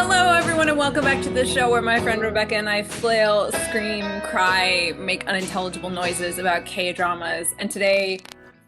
Hello, everyone, and welcome back to the show where my friend Rebecca and I flail, scream, cry, make unintelligible noises about K-dramas. And today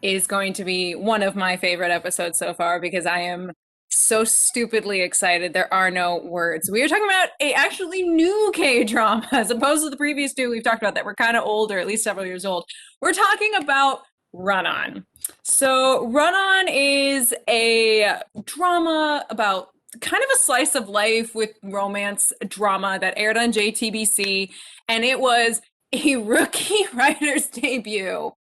is going to be one of my favorite episodes so far because I am so stupidly excited. There are no words. We are talking about a actually new K-drama as opposed to the previous two we've talked about that were kind of old or at least several years old. We're talking about Run On. So Run On is a drama about kind of a slice of life with romance drama that aired on JTBC, and it was a rookie writer's debut.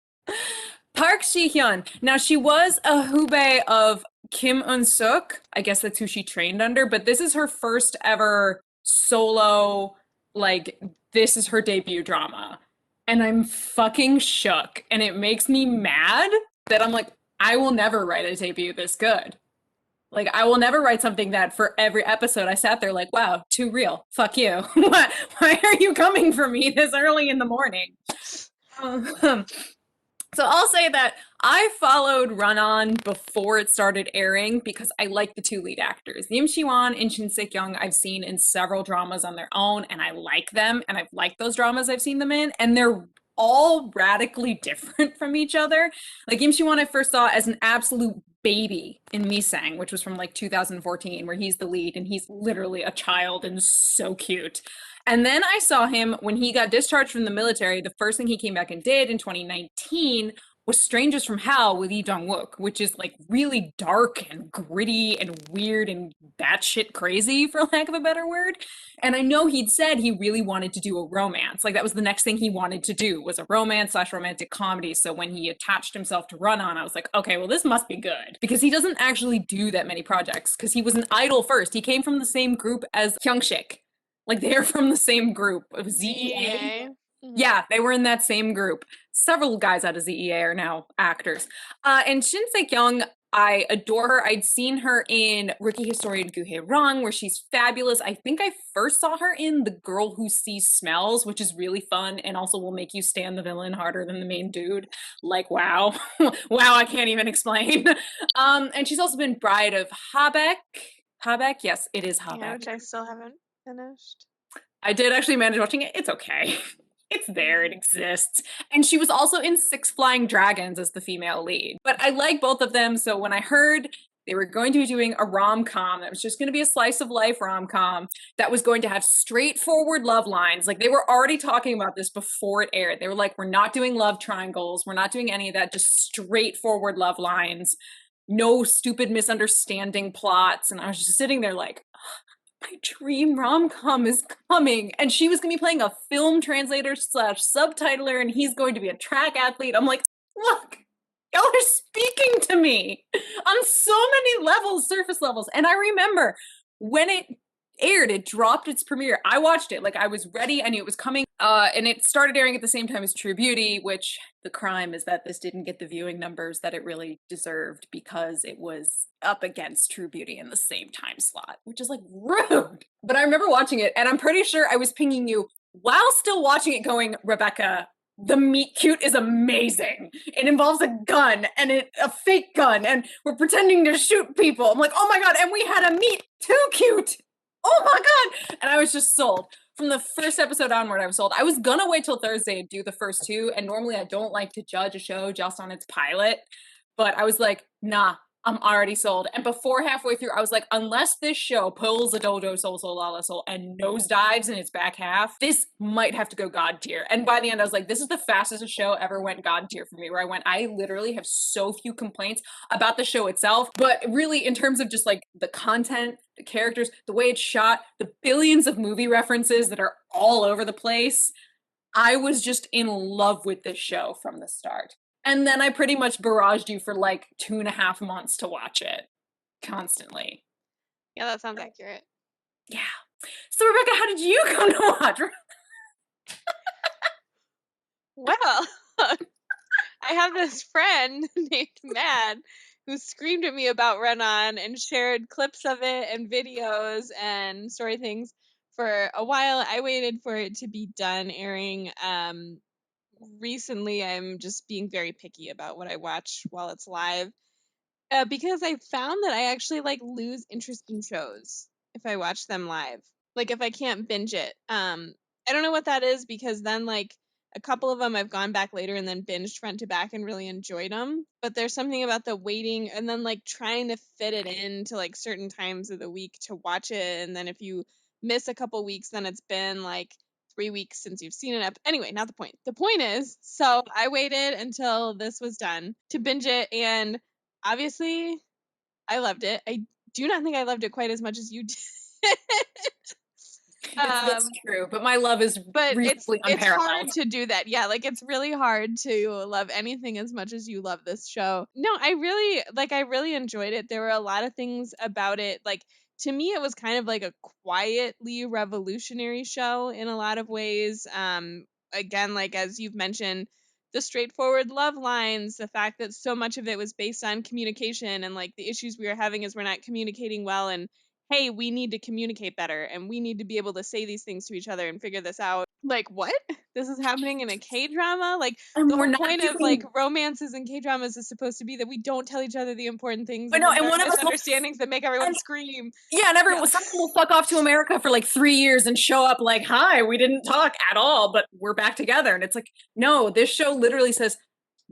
Park Ji-hyun. Now, she was a hubei of Kim Eun-suk. I guess that's who she trained under, but this is her first ever solo, like, this is her debut drama. And I'm fucking shook, and it makes me mad that I'm like, I will never write a debut this good. Like, I will never write something that for every episode I sat there like, wow, too real. Fuck you. Why are you coming for me this early in the morning? Um, so I'll say that I followed Run On before it started airing because I like the two lead actors. Lim Shi-won and Shin Se-kyung I've seen in several dramas on their own, and I like them, and I've liked those dramas I've seen them in, and they're all radically different from each other. Like Lim Shi-won I first saw as an absolute baby in Misang, which was from like 2014, where he's the lead and he's literally a child and so cute. And then I saw him when he got discharged from the military. The first thing he came back and did in 2019 was Strangers from Hell with Lee Dong-wook, which is like really dark and gritty and weird and batshit crazy, for lack of a better word. And I know he'd said he really wanted to do a romance. Like that was the next thing he wanted to do was a romance / romantic comedy. So when he attached himself to Run On, I was like, okay, well, this must be good. Because he doesn't actually do that many projects because he was an idol first. He came from the same group as Hyung-sik. Like they're from the same group of ZEA. Yeah, they were in that same group. Several guys out of ZEA are now actors. And Shin Se-kyung, I adore her. I'd seen her in Rookie Historian Guhye Rang, where she's fabulous. I think I first saw her in The Girl Who Sees Smells, which is really fun and also will make you stand the villain harder than the main dude. Like, wow. Wow, I can't even explain. And she's also been Bride of Habeck. Habeck? Yes, it is Habeck. Yeah, which I still haven't finished. I did actually manage watching it. It's okay. It's there. It exists. And she was also in Six Flying Dragons as the female lead. But I like both of them. So when I heard they were going to be doing a rom-com that was just going to be a slice of life rom-com that was going to have straightforward love lines, like they were already talking about this before it aired. They were like, we're not doing love triangles. We're not doing any of that. Just straightforward love lines. No stupid misunderstanding plots. And I was just sitting there like, my dream rom-com is coming. And she was going to be playing a film translator / subtitler, and he's going to be a track athlete. I'm like, look, y'all are speaking to me on so many levels, surface levels. And I remember when it aired, it dropped its premiere. I watched it, like I was ready, I knew it was coming. And it started airing at the same time as True Beauty, which the crime is that this didn't get the viewing numbers that it really deserved because it was up against True Beauty in the same time slot, which is like rude. But I remember watching it, and I'm pretty sure I was pinging you while still watching it going, Rebecca, the meet cute is amazing. It involves a gun and a fake gun, and we're pretending to shoot people. I'm like, oh my god, and we had a meet too cute. Oh my god. And I was just sold. From the first episode onward, I was sold. I was gonna wait till Thursday and do the first two, and normally I don't like to judge a show just on its pilot, but I was like, nah, I'm already sold. And before halfway through, I was like, unless this show pulls a Dojo Soul Soul La La Soul and nosedives in its back half, this might have to go God tier. And by the end, I was like, this is the fastest a show ever went God tier for me, where I went, I literally have so few complaints about the show itself, but really in terms of just like the content, the characters, the way it's shot, the billions of movie references that are all over the place, I was just in love with this show from the start. And then I pretty much barraged you for like 2.5 months to watch it constantly. Yeah, that sounds accurate. Yeah. So Rebecca, how did you come to watch? Well, I have this friend named Mad who screamed at me about Run On and shared clips of it and videos and story things for a while. I waited for it to be done airing. Recently, I'm just being very picky about what I watch while it's live because I found that I actually like lose interest in shows. if I watch them live. Like if I can't binge it. I don't know what that is because then like a couple of them I've gone back later and then binged front to back and really enjoyed them. But there's something about the waiting and then like trying to fit it into like certain times of the week to watch it. And then if you miss a couple weeks, then it's been like 3 weeks since you've seen it. Anyway, not the point. The point is, so I waited until this was done to binge it. And obviously, I loved it. I do not think I loved it quite as much as you did. It's um, true, but my love is but reasonably it's hard unparalleled. to do that. Yeah, like it's really hard to love anything as much as you love this show. No, I really enjoyed it. There were a lot of things about it like to me it was kind of like a quietly revolutionary show in a lot of ways. Again, like as you've mentioned, the straightforward love lines, the fact that so much of it was based on communication and like the issues we were having is we're not communicating well and hey, we need to communicate better and we need to be able to say these things to each other and figure this out. Like, what? This is happening in a K drama? Like, And the we're whole not point of like doing, romances and K dramas is supposed to be that we don't tell each other the important things I and know, then and there are one of us will, misunderstandings that make everyone and scream. yeah, and Yeah. everyone, someone will fuck off to America for like 3 years and show up like, hi, we didn't talk at all, but we're back together. And it's like, no, this show literally says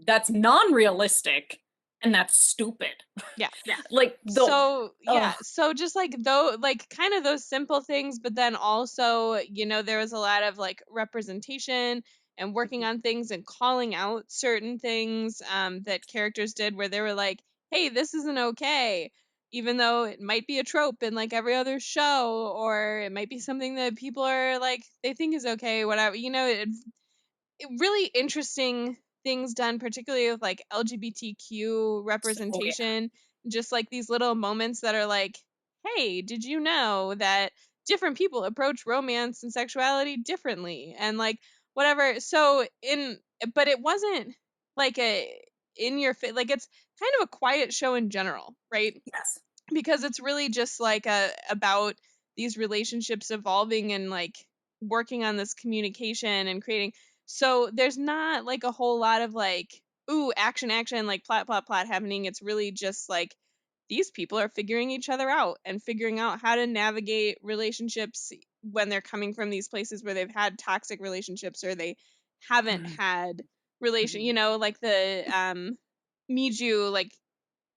that's non-realistic and that's stupid. Yeah. Like the, So oh, yeah, so just like though like kind of those simple things, but then also, there was a lot of like representation and working on things and calling out certain things that characters did where they were like, hey, this isn't okay. Even though it might be a trope in like every other show, or it might be something that people are like they think is okay, whatever. Really interesting things done, particularly with like LGBTQ oh yeah. representation. Just like these little moments that are like, hey, did you know that different people approach romance and sexuality differently? And like, whatever. But it wasn't like in your face, like, it's kind of a quiet show in general, right? Yes. Because it's really just like about these relationships evolving and like working on this communication and creating, so there's not like a whole lot of like ooh action like plot happening. It's really just like these people are figuring each other out and figuring out how to navigate relationships when they're coming from these places where they've had toxic relationships or they haven't had relation, like the Mi-joo, like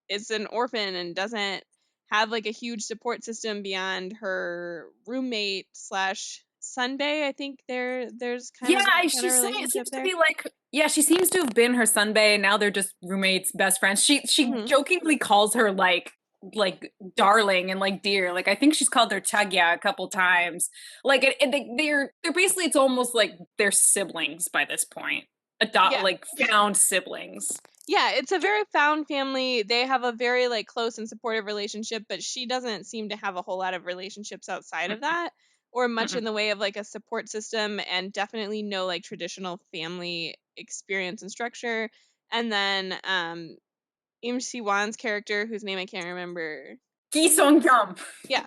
is an orphan and doesn't have like a huge support system beyond her roommate slash Sunbae. I think there's kind Yeah, of that kind of she's saying it relationship seems to there. be like, yeah, she seems to have been her sunbae and now they're just roommates, best friends. She Hmm. jokingly calls her like darling and like dear. Like I think she's called her Chagya a couple times. Like they're basically, it's almost like they're siblings by this point. Adopt, Yeah. like found siblings. Yeah, it's a very found family. They have a very like close and supportive relationship, but she doesn't seem to have a whole lot of relationships outside of that or much in Mm-mm. the way of like a support system and definitely no like traditional family experience and structure. And then Im Si-won's character, whose name I can't remember. Ki Seon-gyeom. Yeah.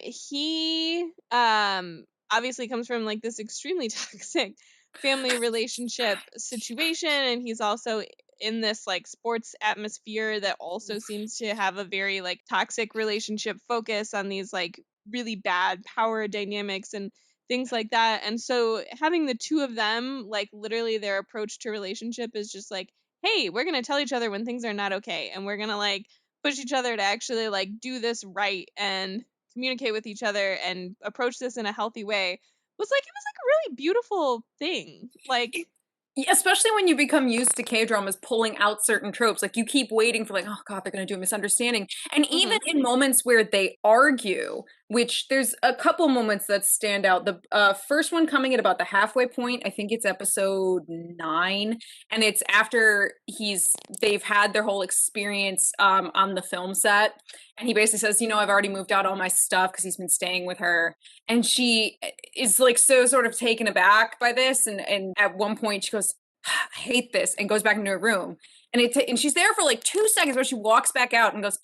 He obviously comes from like this extremely toxic family relationship situation, and he's also in this like sports atmosphere that also seems to have a very like toxic relationship focus on these like really bad power dynamics and things like that. And so having the two of them, like literally their approach to relationship is just like, hey, we're gonna tell each other when things are not okay, and we're gonna like push each other to actually like do this right and communicate with each other and approach this in a healthy way it was like a really beautiful thing. Like, Yeah, especially when you become used to K-dramas pulling out certain tropes, like you keep waiting for like, oh God, they're gonna do a misunderstanding. And even mhm. in moments where they argue, which there's a couple moments that stand out. The first one coming at about the halfway point, I think it's episode 9, and it's after they've had their whole experience on the film set, and he basically says, I've already moved out all my stuff because he's been staying with her, and she is like so sort of taken aback by this, and at one point she goes, I hate this, and goes back into her room, and she's there for like 2 seconds where she walks back out and goes,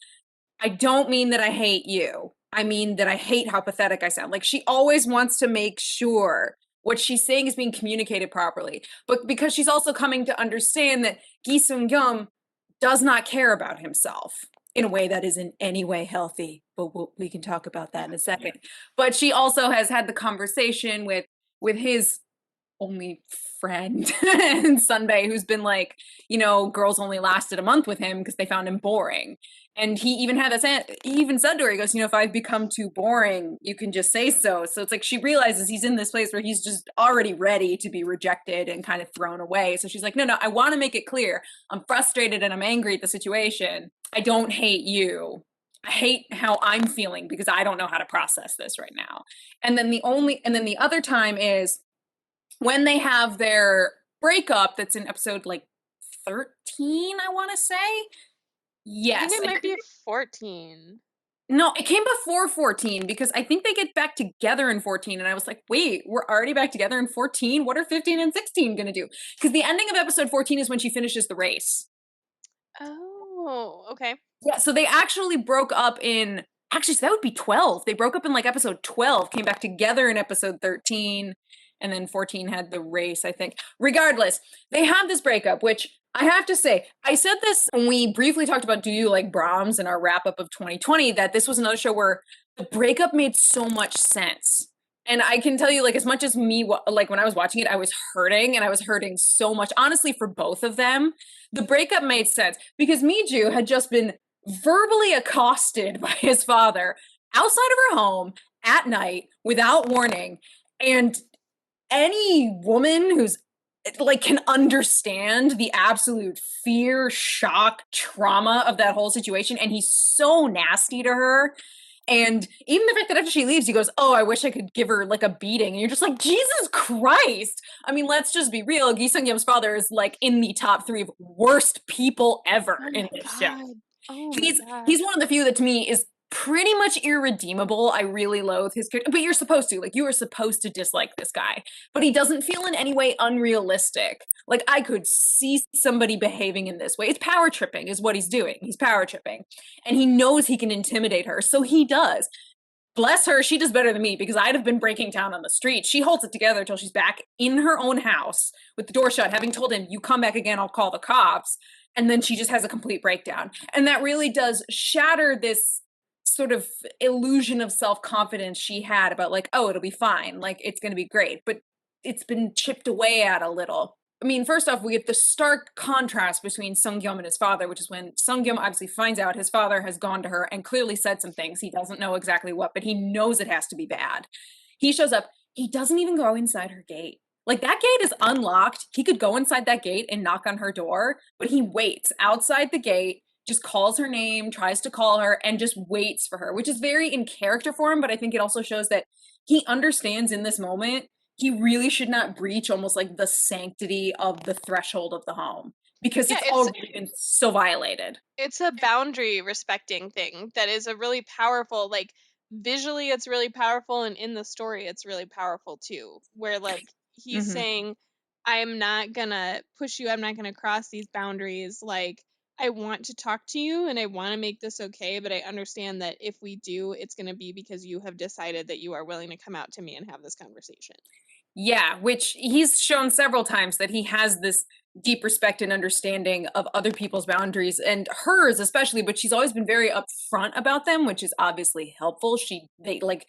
I don't mean that I hate you, I mean that I hate how pathetic I sound. Like she always wants to make sure what she's saying is being communicated properly, but because she's also coming to understand that Ki Seon-gyeom does not care about himself. in a way that is in any way healthy. But we can talk about that in a second. But she also has had the conversation with his only friend and Sunbae, who's been like, girls only lasted a month with him because they found him boring. And he even had this, he even said to her, he goes, if I've become too boring, you can just say so. So it's like she realizes he's in this place where he's just already ready to be rejected and kind of thrown away. So she's like, no, I want to make it clear. I'm frustrated and I'm angry at the situation. I don't hate you. I hate how I'm feeling because I don't know how to process this right now. And then the other time is when they have their breakup that's in episode like 13, I want to say. I Yes. think it might be 14. No, it came before 14 because I think they get back together in 14. And I was like, wait, we're already back together in 14? What are 15 and 16 going to do? Because the ending of episode 14 is when she finishes the race. Oh, okay. Yeah, so they actually broke up in, actually, so that would be 12. They broke up in like episode 12, came back together in episode 13, and then 14 had the race, I think. Regardless, they have this breakup, which I have to say, I said this when we briefly talked about Do You Like Brahms in our wrap up of 2020, that this was another show where the breakup made so much sense. And I can tell you, like, as much as me, like, when I was watching it, I was hurting, and I was hurting so much, honestly, for both of them. The breakup made sense because Mi-joo had just been verbally accosted by his father outside of her home at night without warning. And any woman who's like can understand the absolute fear, shock, trauma of that whole situation. And he's so nasty to her. And even the fact that after she leaves, he goes, oh, I wish I could give her like a beating. And you're just like, Jesus Christ. I mean, let's just be real. Ki Seon-gyeom's father is like in the top 3 of worst people ever in this show. Oh my He's god. he's one of the few that to me is pretty much irredeemable. I really loathe his character, but you're supposed to. Like, you are supposed to dislike this guy. But he doesn't feel in any way unrealistic. Like, I could see somebody behaving in this way. It's power tripping is what he's doing. He's power tripping. And he knows he can intimidate her, so he does. Bless her, she does better than me because I'd have been breaking down on the street. She holds it together until she's back in her own house with the door shut, having told him, you come back again, I'll call the cops. And then she just has a complete breakdown. And that really does shatter this sort of illusion of self-confidence she had about like, oh, it'll be fine. Like, it's going to be great. But it's been chipped away at a little. I mean, first off, we get the stark contrast between Seon-gyeom and his father, which is when Seon-gyeom obviously finds out his father has gone to her and clearly said some things. He doesn't know exactly what, but he knows it has to be bad. He shows up. He doesn't even go inside her gate. Like, that gate is unlocked. He could go inside that gate and knock on her door, but he waits outside the gate, just calls her name, tries to call her, and just waits for her, which is very in character for him, but I think it also shows that he understands in this moment he really should not breach almost like the sanctity of the threshold of the home because Yeah, it's already been so violated. it's a boundary respecting thing that is a really powerful, like, visually it's really powerful, and in the story it's really powerful too, where like he's saying, I'm not gonna push you, I'm not gonna cross these boundaries, like, I want to talk to you and I want to make this okay, but I understand that if we do, it's going to be because you have decided that you are willing to come out to me and have this conversation. Yeah, which he's shown several times that he has this deep respect and understanding of other people's boundaries and hers especially, but she's always been very upfront about them, which is obviously helpful. They like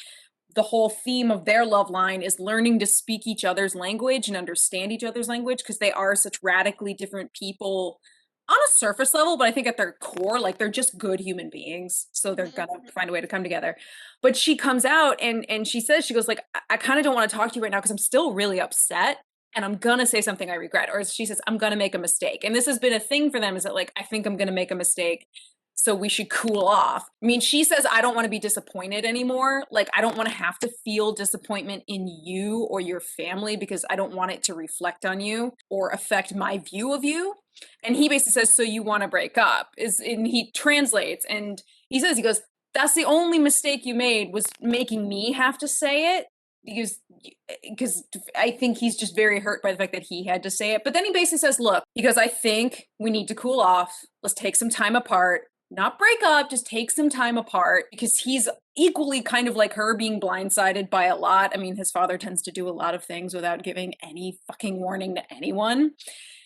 the whole theme of their love line is learning to speak each other's language and understand each other's language because they are such radically different people on a surface level, but I think at their core, like they're just good human beings. So they're gonna find a way to come together. But she comes out and she says, she goes like, I kind of don't want to talk to you right now because I'm still really upset and I'm gonna say something I regret. Or she says, I'm gonna make a mistake. And this has been a thing for them is that like, I think I'm gonna make a mistake. So we should cool off. I mean, she says, I don't want to be disappointed anymore. Like, I don't want to have to feel disappointment in you or your family because I don't want it to reflect on you or affect my view of you. And he basically says, so you want to break up and he translates and he says, he goes, that's the only mistake you made was making me have to say it because I think he's just very hurt by the fact that he had to say it. But then he basically says, look, because I think we need to cool off. Let's take some time apart, not break up, just take some time apart because he's equally kind of like her being blindsided by a lot. I mean, his father tends to do a lot of things without giving any fucking warning to anyone.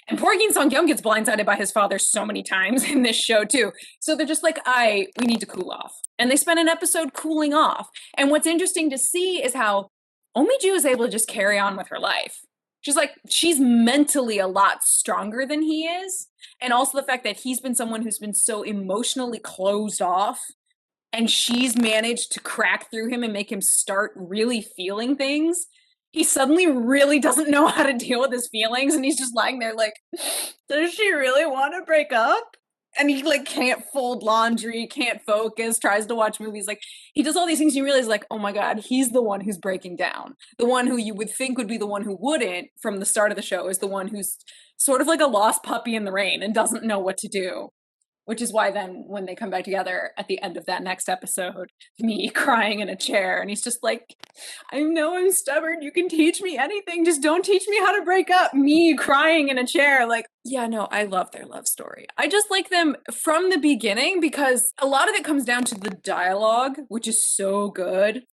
And poor Ki Seon-gyeom gets blindsided by his father so many times in this show too. So they're just like, we need to cool off. And they spend an episode cooling off. And what's interesting to see is how Oh Mi-joo is able to just carry on with her life. She's mentally a lot stronger than he is. And also the fact that he's been someone who's been so emotionally closed off, and she's managed to crack through him and make him start really feeling things. He suddenly really doesn't know how to deal with his feelings, and he's just lying there like, does she really want to break up? And he like can't fold laundry, can't focus, tries to watch movies. Like he does all these things, and you realize like, oh my god, he's the one who's breaking down. The one who you would think would be the one who wouldn't from the start of the show is the one who's sort of like a lost puppy in the rain and doesn't know what to do. Which is why then when they come back together at the end of that next episode, me crying in a chair, and he's just like, I know I'm stubborn, you can teach me anything, just don't teach me how to break up. Me crying in a chair, like, yeah, no, I love their love story. I just like them from the beginning because a lot of it comes down to the dialogue, which is so good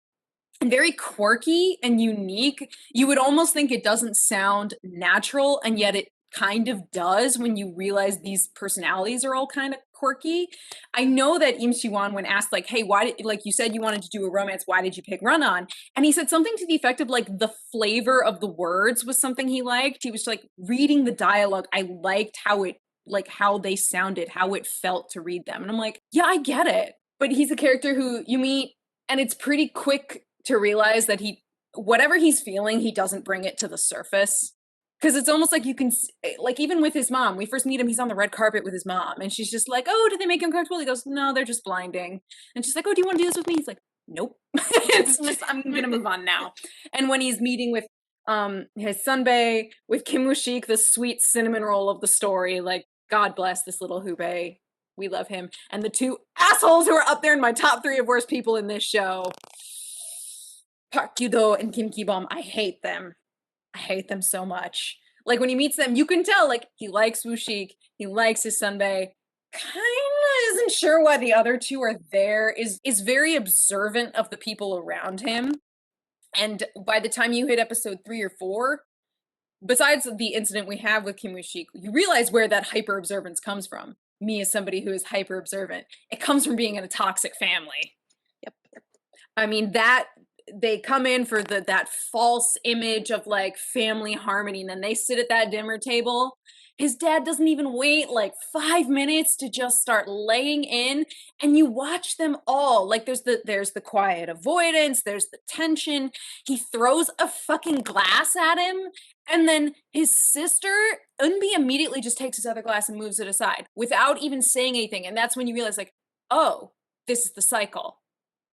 and very quirky and unique. You would almost think it doesn't sound natural, and yet it kind of does when you realize these personalities are all kind of quirky. I know that Im Siwan, when asked like, hey, why did, like you said you wanted to do a romance, why did you pick Run On? And he said something to the effect of like the flavor of the words was something he liked. He was like reading the dialogue. I liked how it, like how they sounded, how it felt to read them. And I'm like, yeah, I get it. But he's a character who you meet and it's pretty quick to realize that whatever he's feeling, he doesn't bring it to the surface. Because it's almost like you can, like even with his mom, we first meet him, he's on the red carpet with his mom, and she's just like, oh, did they make him comfortable? He goes, no, they're just blinding. And she's like, oh, do you want to do this with me? He's like, nope. It's just, I'm gonna move on now. And when he's meeting with his sunbae, with Kim Woo-shik, the sweet cinnamon roll of the story, like, God bless this little Hubei. We love him. And the two assholes who are up there in my top 3 of worst people in this show, Park Gyu-do and Kim Ki-bum, I hate them. I hate them so much. Like when he meets them, you can tell like he likes Woo-shik, he likes his sunbae, kind of isn't sure why the other two are there, is very observant of the people around him. And by the time you hit episode 3 or 4, besides the incident we have with Kim Woo-shik, you realize where that hyper observance comes from. Me as somebody who is hyper observant, it comes from being in a toxic family. Yep. I mean, that they come in for that false image of like family harmony, and then they sit at that dinner table. His dad doesn't even wait like 5 minutes to just start laying in, and you watch them all. Like there's the quiet avoidance, there's the tension. He throws a fucking glass at him, and then his sister Eunbi immediately just takes his other glass and moves it aside without even saying anything. And that's when you realize like, oh, this is the cycle.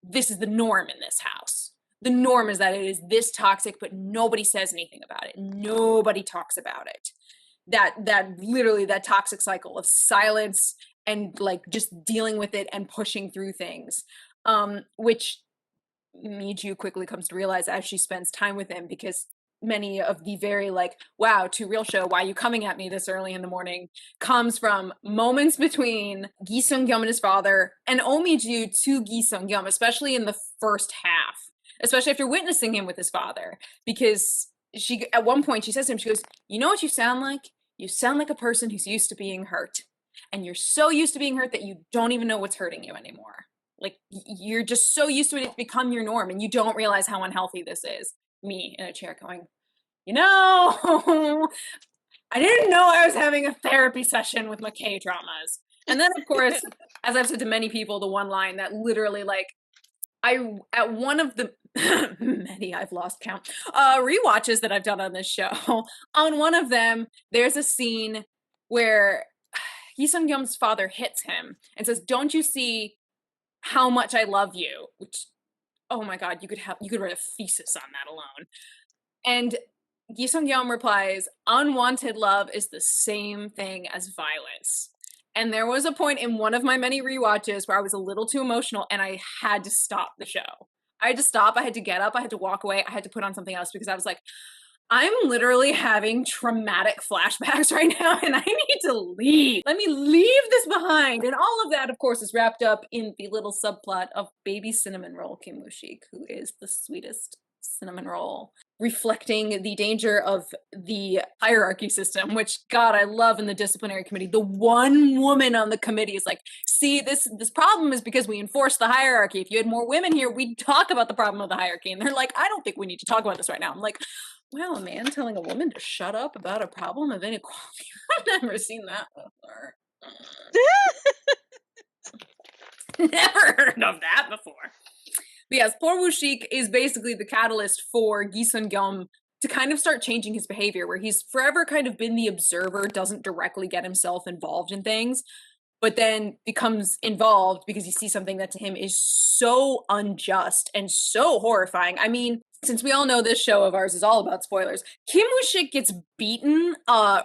This is the norm in this house. The norm is that it is this toxic, but nobody says anything about it. Nobody talks about it. That literally that toxic cycle of silence and like just dealing with it and pushing through things, which Mi-joo quickly comes to realize as she spends time with him, because many of the very like, wow, too real show, why are you coming at me this early in the morning, comes from moments between Ki Seon-gyeom and his father and Oh Mi-joo to Ki Seon-gyeom, especially in the first half, especially after witnessing him with his father, because she at one point she says to him, she goes, you know what you sound like? You sound like a person who's used to being hurt, and you're so used to being hurt that you don't even know what's hurting you anymore. Like you're just so used to it, it's become your norm, and you don't realize how unhealthy this is. Me in a chair going, you know, I didn't know I was having a therapy session with my K-dramas. And then of course, as I've said to many people, the one line that literally like, at one of the many, I've lost count, rewatches that I've done on this show, on one of them, there's a scene where Ki Seon-gyeom's father hits him and says, don't you see how much I love you? Which, oh my god, you could write a thesis on that alone. And Ki Seon-gyeom replies, unwanted love is the same thing as violence. And there was a point in one of my many rewatches where I was a little too emotional and I had to stop the show. I had to stop, I had to get up, I had to walk away, I had to put on something else, because I was like, I'm literally having traumatic flashbacks right now and I need to leave. Let me leave this behind. And all of that, of course, is wrapped up in the little subplot of baby cinnamon roll Kim Woo-shik, who is the sweetest cinnamon roll, reflecting the danger of the hierarchy system, which God, I love in the disciplinary committee. The one woman on the committee is like, see, this problem is because we enforce the hierarchy. If you had more women here, we'd talk about the problem of the hierarchy. And they're like, I don't think we need to talk about this right now. I'm like, wow, a man telling a woman to shut up about a problem of inequality. I've never seen that before. Never heard of that before. But yes, poor Woo-shik is basically the catalyst for Ki Seon-gyeom to kind of start changing his behavior, where he's forever kind of been the observer, doesn't directly get himself involved in things, but then becomes involved because he sees something that to him is so unjust and so horrifying. I mean, since we all know this show of ours is all about spoilers, Kim Woo-shik gets beaten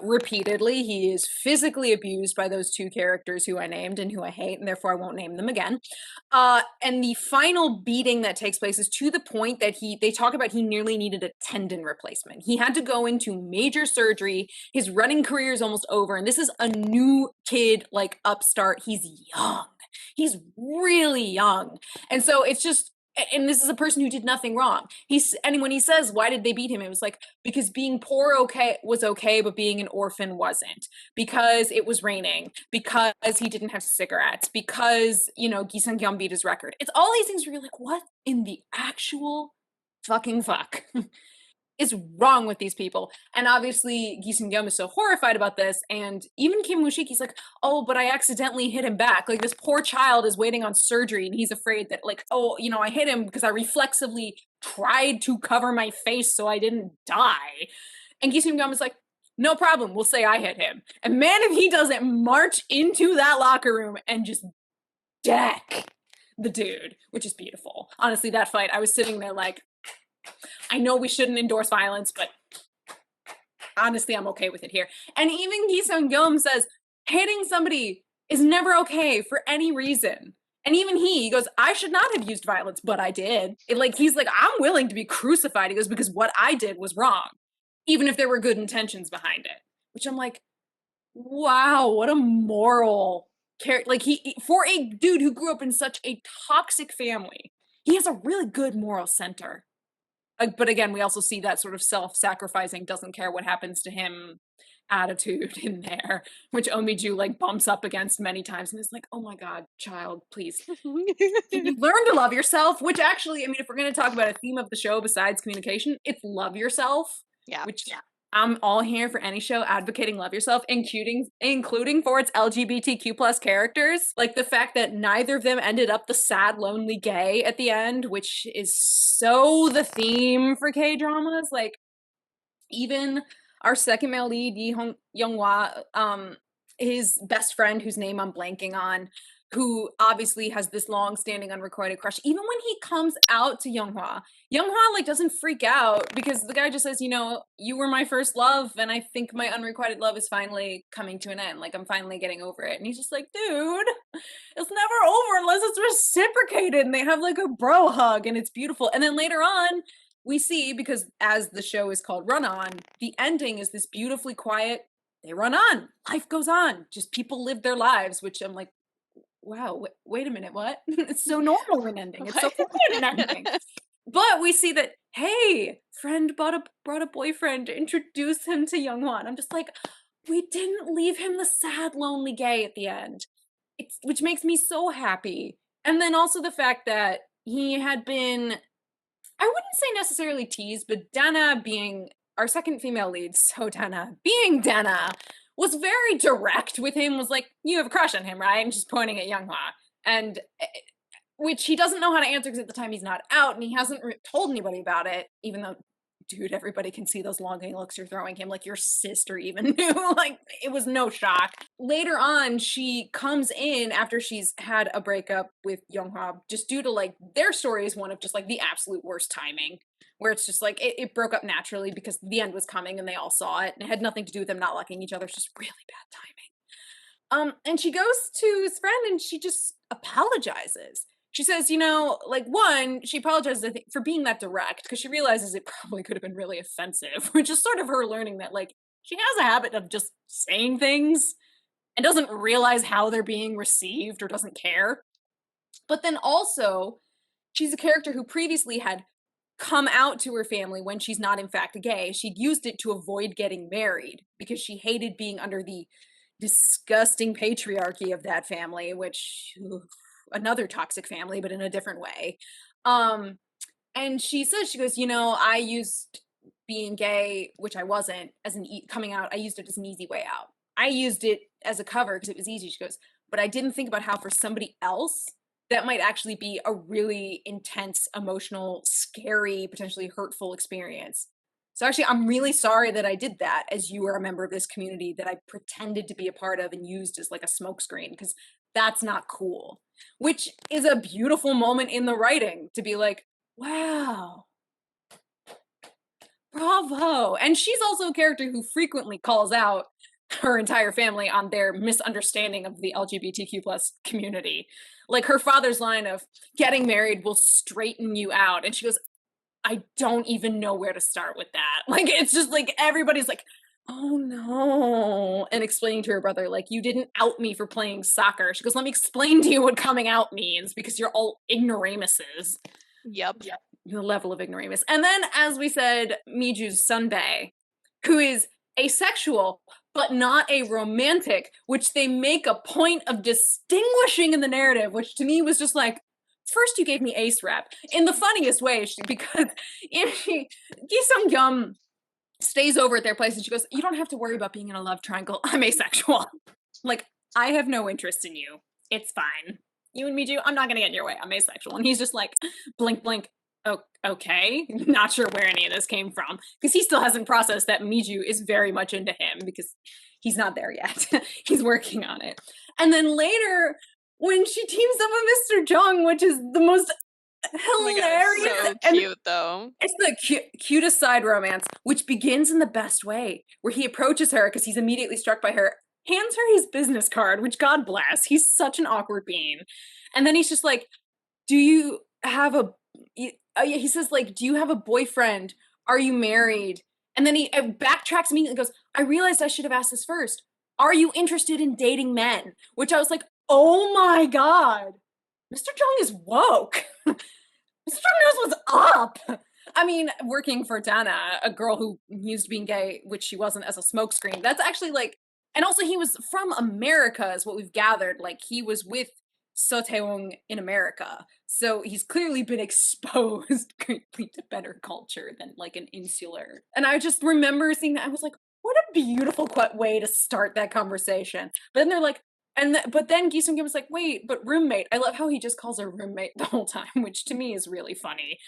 repeatedly. He is physically abused by those two characters who I named and who I hate, and therefore I won't name them again. And the final beating that takes place is to the point that they talk about he nearly needed a tendon replacement. He had to go into major surgery. His running career is almost over, and this is a new kid, like upstart. He's young. He's really young. And so it's just, and this is a person who did nothing wrong. And when he says, why did they beat him? It was like, because being poor was okay, but being an orphan wasn't. Because it was raining. Because he didn't have cigarettes. Because, Ki Seon-gyeom beat his record. It's all these things where you're like, what in the actual fucking fuck is wrong with these people? And obviously Ki Seon-gyeom is so horrified about this, and even Kim Woo-shik, he's like, oh, but I accidentally hit him back. Like, this poor child is waiting on surgery, and he's afraid that, like, oh, I hit him because I reflexively tried to cover my face so I didn't die. And Ki Seon-gyeom is like, no problem, we'll say I hit him. And man, if he doesn't march into that locker room and just deck the dude, which is beautiful. Honestly, that fight, I was sitting there like, I know we shouldn't endorse violence, but honestly, I'm okay with it here. And even Ki Seon-gyeom says hitting somebody is never okay for any reason. And even he goes, I should not have used violence, but I did. He's like, I'm willing to be crucified. He goes, because what I did was wrong, even if there were good intentions behind it. Which I'm like, wow, what a moral character. Like, for a dude who grew up in such a toxic family, he has a really good moral center. But again, we also see that sort of self-sacrificing, doesn't care what happens to him attitude in there, which Oh Mi-joo bumps up against many times and is like, oh my God, child, please. Can you learn to love yourself? Which actually, I mean, if we're going to talk about a theme of the show besides communication, it's love yourself. Yeah. Which I'm all here for any show advocating love yourself, including for its LGBTQ plus characters. Like the fact that neither of them ended up the sad, lonely gay at the end, which is so the theme for K-dramas. Like, even our second male lead, Young-hwa, his best friend, whose name I'm blanking on, who obviously has this long-standing unrequited crush, even when he comes out to Young-hwa doesn't freak out because the guy just says, you were my first love, and I think my unrequited love is finally coming to an end. Like, I'm finally getting over it. And he's just like, dude, it's never over unless it's reciprocated. And they have like a bro hug, and it's beautiful. And then later on, we see, because as the show is called Run On, the ending is this beautifully quiet, they run on, life goes on, just people live their lives, which I'm like, wow, wait a minute, what? It's so normal in ending. It's so quiet in ending. But we see that, hey, friend brought a boyfriend, introduce him to Young-hwan. I'm just like, we didn't leave him the sad, lonely gay at the end. Which makes me so happy. And then also the fact that he had been, I wouldn't say necessarily teased, but Dana, being our second female lead, so Dana, being Dana, was very direct with him, was like, you have a crush on him, right? And she's pointing at Young-hwa. And which he doesn't know how to answer because at the time he's not out and he hasn't told anybody about it, even though, dude, everybody can see those longing looks you're throwing him. Like, your sister even knew. Like, it was no shock. Later on, she comes in after she's had a breakup with Young-hwa, just due to, their story is one of just, the absolute worst timing, where it's just, it broke up naturally because the end was coming and they all saw it, and it had nothing to do with them not liking each other. It's just really bad timing. And she goes to his friend and she just apologizes. She says, one, she apologizes, I think, for being that direct, because she realizes it probably could have been really offensive, which is sort of her learning that, she has a habit of just saying things and doesn't realize how they're being received or doesn't care. But then also, she's a character who previously had come out to her family when she's not in fact gay. She'd used it to avoid getting married because she hated being under the disgusting patriarchy of that family, which another toxic family, but in a different way. Um, and she says, she goes, I used being gay, which I wasn't, as coming out, I used it as an easy way out. I used it as a cover because it was easy. She goes, but I didn't think about how for somebody else that might actually be a really intense, emotional, scary, potentially hurtful experience. So actually, I'm really sorry that I did that, as you are a member of this community that I pretended to be a part of and used as like a smokescreen, because that's not cool. Which is a beautiful moment in the writing to be like, wow, bravo. And she's also a character who frequently calls out her entire family on their misunderstanding of the LGBTQ plus community. Like her father's line of getting married will straighten you out. And she goes, I don't even know where to start with that. Like, it's just like everybody's like, oh no. And explaining to her brother, like, you didn't out me for playing soccer. She goes, let me explain to you what coming out means because you're all ignoramuses. Yep. The level of ignoramus. And then, as we said, Mi-joo's Sunbae, who is asexual, but not a romantic, which they make a point of distinguishing in the narrative, which to me was just like, first you gave me ace rep in the funniest way, because if Ki Seon-gyeom stays over at their place and she goes, you don't have to worry about being in a love triangle. I'm asexual. Like, I have no interest in you. It's fine. You and Mi-joo, I'm not gonna get in your way. I'm asexual. And he's just like, blink, blink. Oh, okay. Not sure where any of this came from. Because he still hasn't processed that Mi-joo is very much into him because he's not there yet. He's working on it. And then later, when she teams up with Mr. Jung, which is the most hilarious. Oh my God, so cute, though. It's the cutest side romance, which begins in the best way, where he approaches her because he's immediately struck by her, hands her his business card, which God bless, he's such an awkward being. And then he's just like, do you have a, he says like, do you have a boyfriend? Are you married? And then he backtracks immediately and goes, I realized I should have asked this first. Are you interested in dating men? Which I was like, oh my God, Mr. Jung is woke. Mr. Jung knows what's up. I mean, working for Dana, a girl who used being gay, which she wasn't, as a smokescreen, that's actually like, and also he was from America is what we've gathered. Like he was with So Tae-won in America. So he's clearly been exposed greatly to better culture than like an insular. And I just remember seeing that. I was like, what a beautiful way to start that conversation. But then they're like, but then Ki Seon-gyeom was like, wait, but roommate. I love how he just calls her roommate the whole time, which to me is really funny.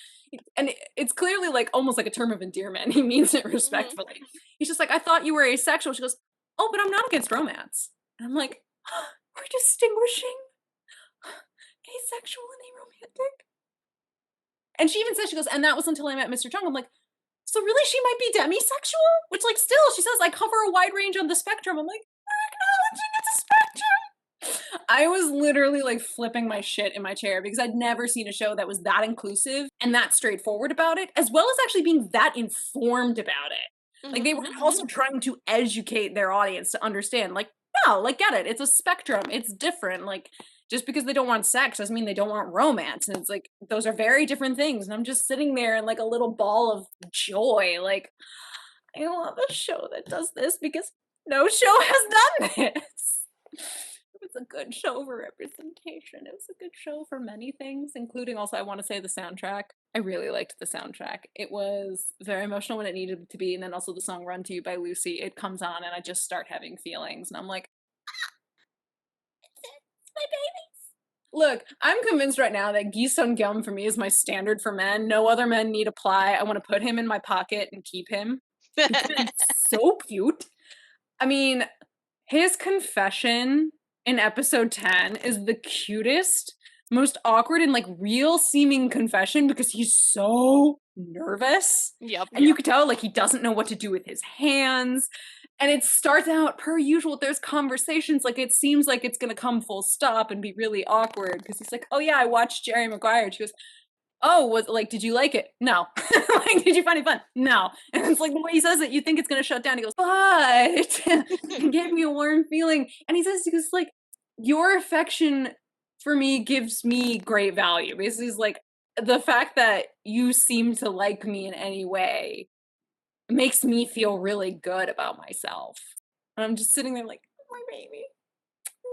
And it's clearly like almost like a term of endearment. He means it respectfully. He's just like, I thought you were asexual. She goes, oh, but I'm not against romance. And I'm like, we're distinguishing asexual and aromantic. And she even says, she goes, and that was until I met Mr. Jung. I'm like, so really she might be demisexual? Which like still, she says, I cover a wide range on the spectrum. I'm like, we're acknowledging it's a spectrum. I was literally like flipping my shit in my chair because I'd never seen a show that was that inclusive and that straightforward about it, as well as actually being that informed about it. Like they were also trying to educate their audience to understand, like, no, like get it. It's a spectrum. It's different. Like just because they don't want sex doesn't mean they don't want romance. And it's like, those are very different things. And I'm just sitting there in like a little ball of joy. Like, I love a show that does this because no show has done this. It was a good show for representation. It was a good show for many things, including also, I want to say, the soundtrack. I really liked the soundtrack. It was very emotional when it needed to be. And then also the song Run to You by Lucy, it comes on and I just start having feelings. And I'm like, it's my babies. Look, I'm convinced right now that Ki Seon-gyeom for me is my standard for men. No other men need apply. I want to put him in my pocket and keep him. He's so cute. I mean, his confession in episode 10 is the cutest, most awkward and like real seeming confession because he's so nervous. And you could tell like he doesn't know what to do with his hands. And it starts out per usual. There's conversations like it seems like it's gonna come full stop and be really awkward because he's like, oh yeah, I watched Jerry Maguire. She goes, oh, was like, did you like it? No. Like, did you find it fun? No. And it's like the way he says it, you think it's gonna shut down. He goes, but it gave me a warm feeling. And he says, like, your affection for me gives me great value. Basically, he's like, the fact that you seem to like me in any way makes me feel really good about myself. And I'm just sitting there like, oh, my baby.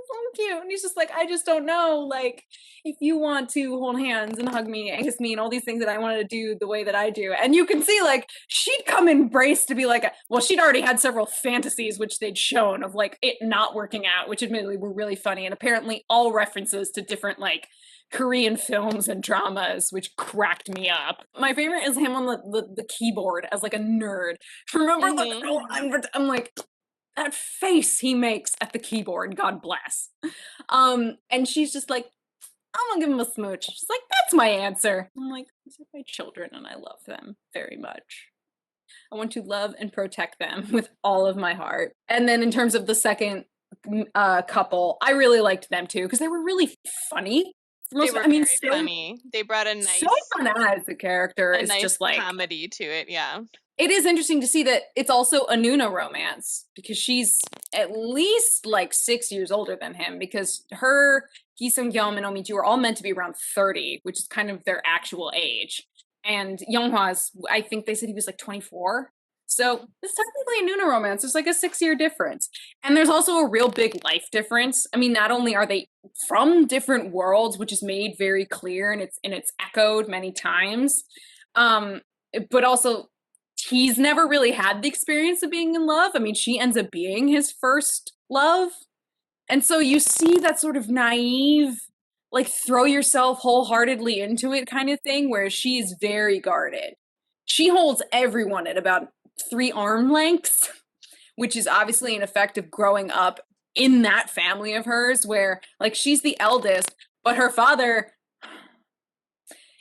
So cute. And he's just like, I just don't know. Like, if you want to hold hands and hug me and kiss me and all these things that I wanted to do the way that I do. And you can see, like, she'd come embraced to be like, well, she'd already had several fantasies, which they'd shown of like it not working out, which admittedly were really funny. And apparently all references to different, like, Korean films and dramas, which cracked me up. My favorite is him on the keyboard as like a nerd. Remember the girl? I'm like, that face he makes at the keyboard, God bless. And she's just like, I'm gonna give him a smooch. She's like, that's my answer. I'm like, these are my children and I love them very much. I want to love and protect them with all of my heart. And then in terms of the second couple, I really liked them too because they were really funny. They were very funny. They brought a nice, so fun as the character. a It's nice just like comedy to it. Yeah. it is interesting to see that it's also a Nuna romance because she's at least like 6 years older than him because her, Ki Seon-gyeom and Oh Mi-joo are all meant to be around 30, which is kind of their actual age. And Younghwa's, I think they said he was like 24. So it's technically a Nuna romance. There's like a 6-year difference. And there's also a real big life difference. I mean, not only are they from different worlds, which is made very clear and it's echoed many times, but also he's never really had the experience of being in love. I mean, she ends up being his first love. And so you see that sort of naive, like throw yourself wholeheartedly into it kind of thing, where she is very guarded. She holds everyone at about 3 arm lengths, which is obviously an effect of growing up in that family of hers, where like she's the eldest, but her father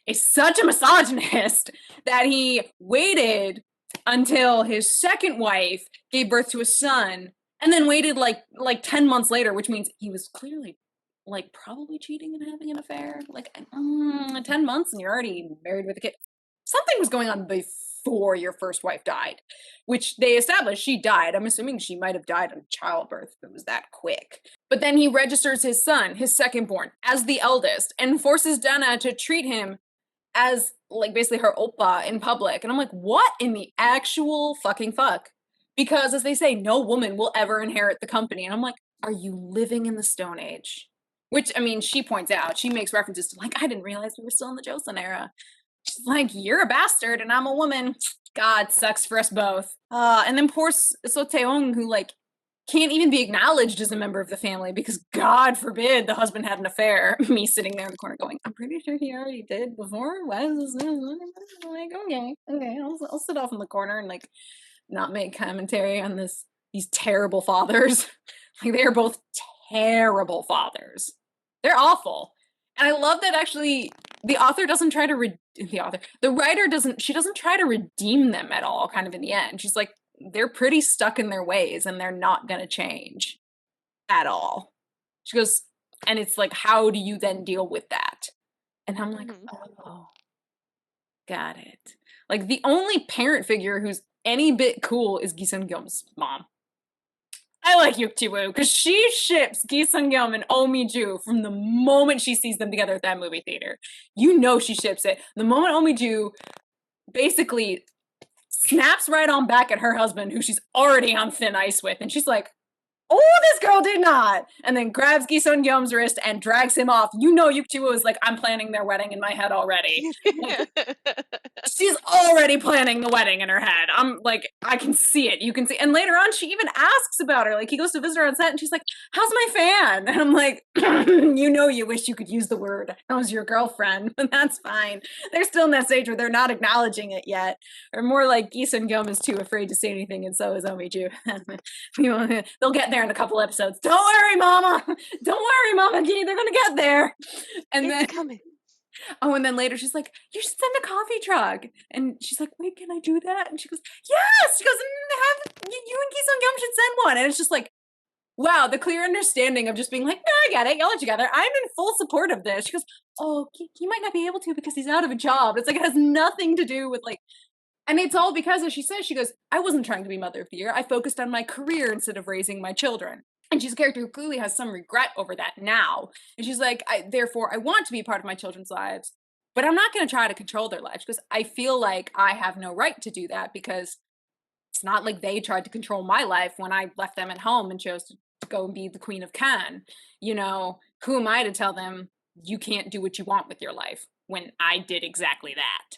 is such a misogynist that he waited until his second wife gave birth to a son and then waited like 10 months later, which means he was clearly like probably cheating and having an affair. Like 10 months and you're already married with a kid. Something was going on before your first wife died, which they established she died. I'm assuming she might have died of childbirth if it was that quick. But then he registers his son, his second born, as the eldest and forces Dana to treat him as like basically her oppa in public. And I'm like, what in the actual fucking fuck? Because as they say, no woman will ever inherit the company. And I'm like, are you living in the Stone Age? Which, I mean, she points out, she makes references to like, I didn't realize we were still in the Joseon era. She's like, you're a bastard and I'm a woman. God, sucks for us both. And then poor So Taeong, who like can't even be acknowledged as a member of the family because God forbid the husband had an affair. Me sitting there in the corner going, I'm pretty sure he already did before. Why is this? Like, okay, I'll sit off in the corner and like not make commentary on these terrible fathers. Like they are both terrible fathers. They're awful. And I love that actually the author doesn't try to the writer doesn't try to redeem them at all kind of in the end. She's like, they're pretty stuck in their ways and they're not going to change at all. She goes, and it's like, how do you then deal with that? And I'm like, oh, got it. Like the only parent figure who's any bit cool is Ki Seon-gyeom's mom. I like Yuk-Ji-woo because she ships Ki Seon-gyeom and Oh Mi-joo from the moment she sees them together at that movie theater. You know she ships it. The moment Oh Mi-joo basically snaps right on back at her husband, who she's already on thin ice with, and she's like, oh, this girl did not, and then grabs Ki Seon-gyeom's wrist and drags him off. You know Yuk-Ji-woo is like, I'm planning their wedding in my head already. Like, she's already planning the wedding in her head. I'm like, I can see it. You can see. And later on, she even asks about her. Like, he goes to visit her on set, and she's like, how's my fan? And I'm like, you know you wish you could use the word, how's your girlfriend? But that's fine. They're still in that stage where they're not acknowledging it yet. Or more like Ki Seon-gyeom is too afraid to say anything, and so is Oh Mi-joo. They'll get there in a couple episodes. Don't worry, Mama. Don't worry, Mama G. They're gonna get there. And it's then coming. Oh, and then later she's like, you should send a coffee truck. And she's like, wait, can I do that? And she goes, yes. She goes, you and Ki Seon-gyeom should send one. And it's just like, wow, the clear understanding of just being like, no, I get it. Y'all are together. I'm in full support of this. She goes, oh, he might not be able to because he's out of a job. It's like, it has nothing to do with like, and it's all because, as she says, she goes, I wasn't trying to be mother of the year. I focused on my career instead of raising my children. And she's a character who clearly has some regret over that now. And she's like, therefore, I want to be part of my children's lives, but I'm not going to try to control their lives because I feel like I have no right to do that because it's not like they tried to control my life when I left them at home and chose to go and be the queen of Cannes. You know, who am I to tell them you can't do what you want with your life when I did exactly that?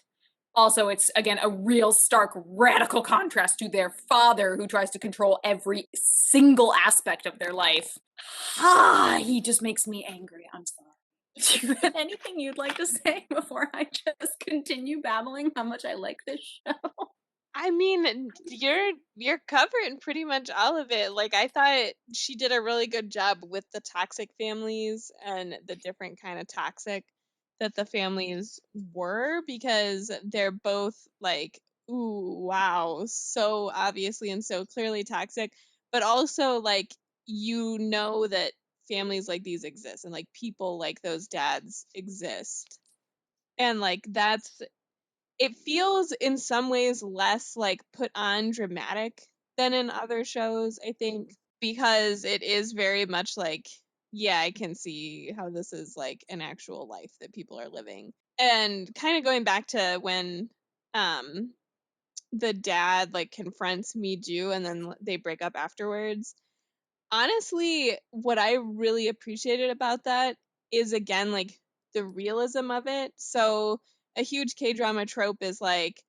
Also, it's again a real stark radical contrast to their father who tries to control every single aspect of their life. Ah, he just makes me angry. I'm sorry. Do you have anything you'd like to say before I just continue babbling how much I like this show? I mean, you're covering pretty much all of it. Like, I thought she did a really good job with the toxic families and the different kind of toxic that the families were, because they're both like, ooh, wow, so obviously and so clearly toxic, but also like, you know that families like these exist and like people like those dads exist. And like, that's, it feels in some ways less like put on dramatic than in other shows, I think, because it is very much like, yeah, I can see how this is like an actual life that people are living. And kind of going back to when um the dad like confronts Mi-joo and then they break up afterwards. Honestly, what I really appreciated about that is, again, like the realism of it. So a huge K-drama trope is like,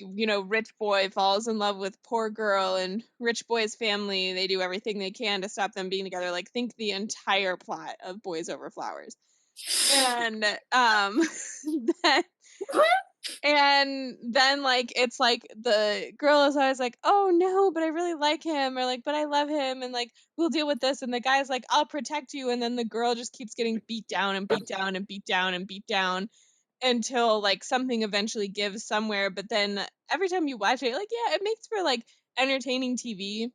rich boy falls in love with poor girl, and rich boy's family, they do everything they can to stop them being together. Like, think the entire plot of Boys Over Flowers. And that and then like, it's like the girl is always like, oh no, but I really like him, or like, but I love him, and like, we'll deal with this, and the guy's like, I'll protect you, and then the girl just keeps getting beat down and beat down and beat down and beat down until like something eventually gives somewhere. But then every time you watch it, like, yeah, it makes for like entertaining TV.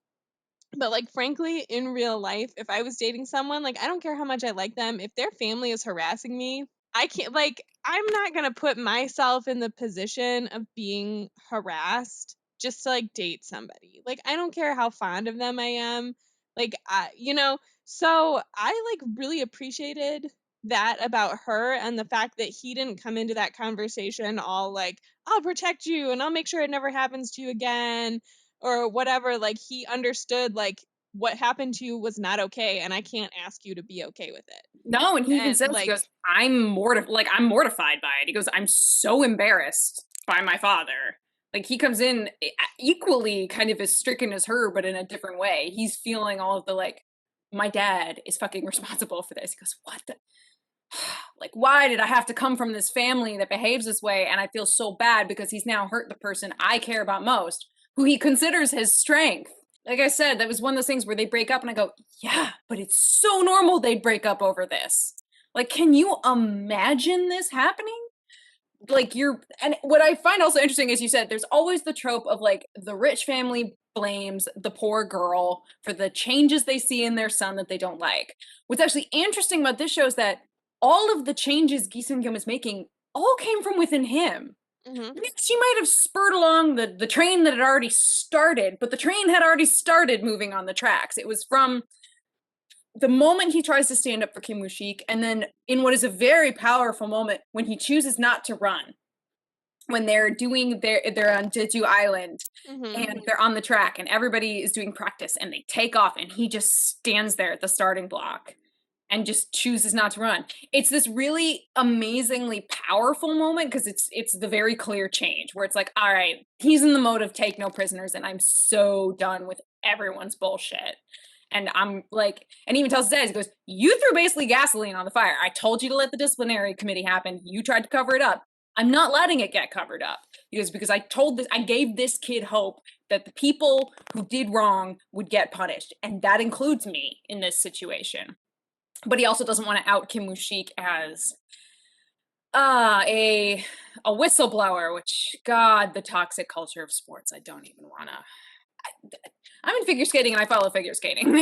But like, frankly, in real life, if I was dating someone, like, I don't care how much I like them, if their family is harassing me, I can't, like, I'm not gonna put myself in the position of being harassed just to like date somebody. Like, I don't care how fond of them I am. Like, so I like really appreciated that about her, and the fact that he didn't come into that conversation all like, I'll protect you and I'll make sure it never happens to you again or whatever. Like, he understood like what happened to you was not okay, and I can't ask you to be okay with it. No, and he even And says, he like, goes, I'm mortified by it. He goes, I'm so embarrassed by my father. Like he comes in equally kind of as stricken as her, but in a different way. He's feeling all of the like, my dad is fucking responsible for this. He goes, what the like, why did I have to come from this family that behaves this way? And I feel so bad because he's now hurt the person I care about most, who he considers his strength. Like I said, that was one of those things where they break up and I go, yeah, but it's so normal they'd break up over this. Like, can you imagine this happening? Like, and what I find also interesting is you said there's always the trope of like the rich family blames the poor girl for the changes they see in their son that they don't like. What's actually interesting about this show is that all of the changes Ki Seon-gyeom is making all came from within him. mhm. She might have spurred along the train that had already started, but the train had already started moving on the tracks. It was from the moment he tries to stand up for Kim Woo-shik, and then in what is a very powerful moment when he chooses not to run, when they're on Jeju Island Mhm. and they're on the track and everybody is doing practice and they take off and he just stands there at the starting block and just chooses not to run. It's this really amazingly powerful moment because it's the very clear change where it's like, all right, he's in the mode of take no prisoners and I'm so done with everyone's bullshit. And I'm like, and he even tells his dad, he goes, you threw basically gasoline on the fire. I told you to let the disciplinary committee happen. You tried to cover it up. I'm not letting it get covered up. He goes, because I gave this kid hope that the people who did wrong would get punished. And that includes me in this situation. But he also doesn't want to out Kim Woo-shik as a whistleblower, which, God, the toxic culture of sports. I don't even want to. I'm in figure skating and I follow figure skating.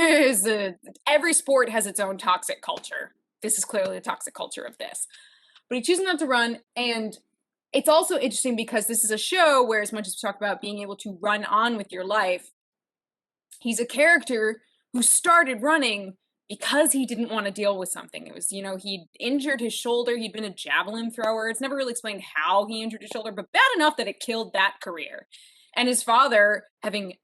Every sport has its own toxic culture. This is clearly the toxic culture of this. But he chooses not to run, and it's also interesting because this is a show where, as much as we talk about being able to run on with your life, he's a character who started running because he didn't want to deal with something. It was, he'd injured his shoulder. He'd been a javelin thrower. It's never really explained how he injured his shoulder, but bad enough that it killed that career. And his father, having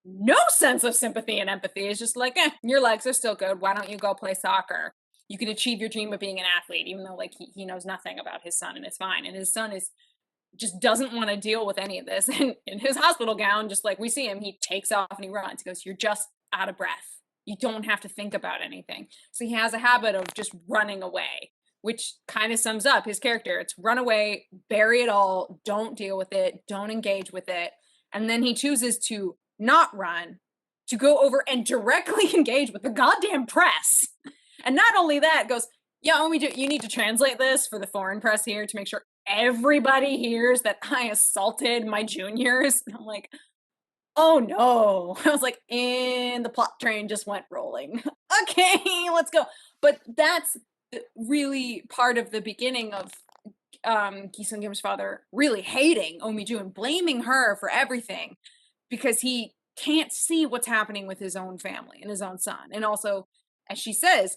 no sense of sympathy and empathy, is just like, your legs are still good. Why don't you go play soccer? You can achieve your dream of being an athlete, even though like he knows nothing about his son, and it's fine. And his son is just doesn't want to deal with any of this. And in his hospital gown, just like we see him, he takes off and he runs. He goes, "You're just out of breath. You don't have to think about anything." So he has a habit of just running away, which kind of sums up his character. It's run away, bury it all, don't deal with it, don't engage with it. And then he chooses to not run, to go over and directly engage with the goddamn press. And not only that, goes, "Yeah, Oh Mi-joo, you need to translate this for the foreign press here to make sure everybody hears that I assaulted my juniors." And I'm like, oh no. I was like, and the plot train just went rolling. Okay, let's go. But that's really part of the beginning of Ki Seon-gyeom's father really hating Oh Mi-joo and blaming her for everything because he can't see what's happening with his own family and his own son. And also, as she says,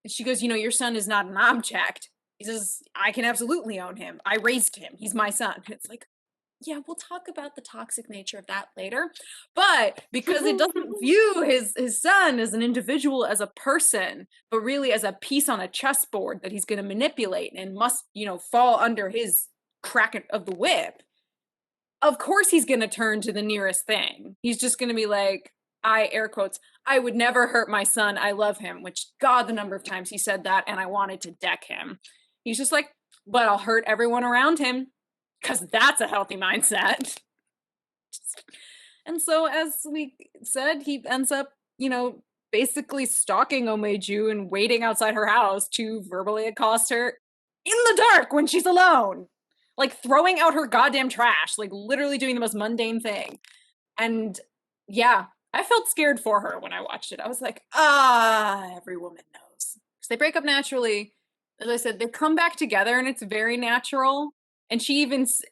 she goes, "Your son is not an object." He says, "I can absolutely own him. I raised him. He's my son." And it's like, yeah, we'll talk about the toxic nature of that later. But because it doesn't view his son as an individual, as a person, but really as a piece on a chessboard that he's going to manipulate and must, fall under his crack of the whip, of course he's going to turn to the nearest thing. He's just going to be like, air quotes, "I would never hurt my son. I love him," which, God, the number of times he said that, and I wanted to deck him. He's just like, "But I'll hurt everyone around him," because that's a healthy mindset. And so, as we said, he ends up, basically stalking Oh Mi-joo and waiting outside her house to verbally accost her in the dark when she's alone. Like throwing out her goddamn trash, like literally doing the most mundane thing. And yeah, I felt scared for her when I watched it. I was like, every woman knows. Because they break up naturally. As I said, they come back together and it's very natural. And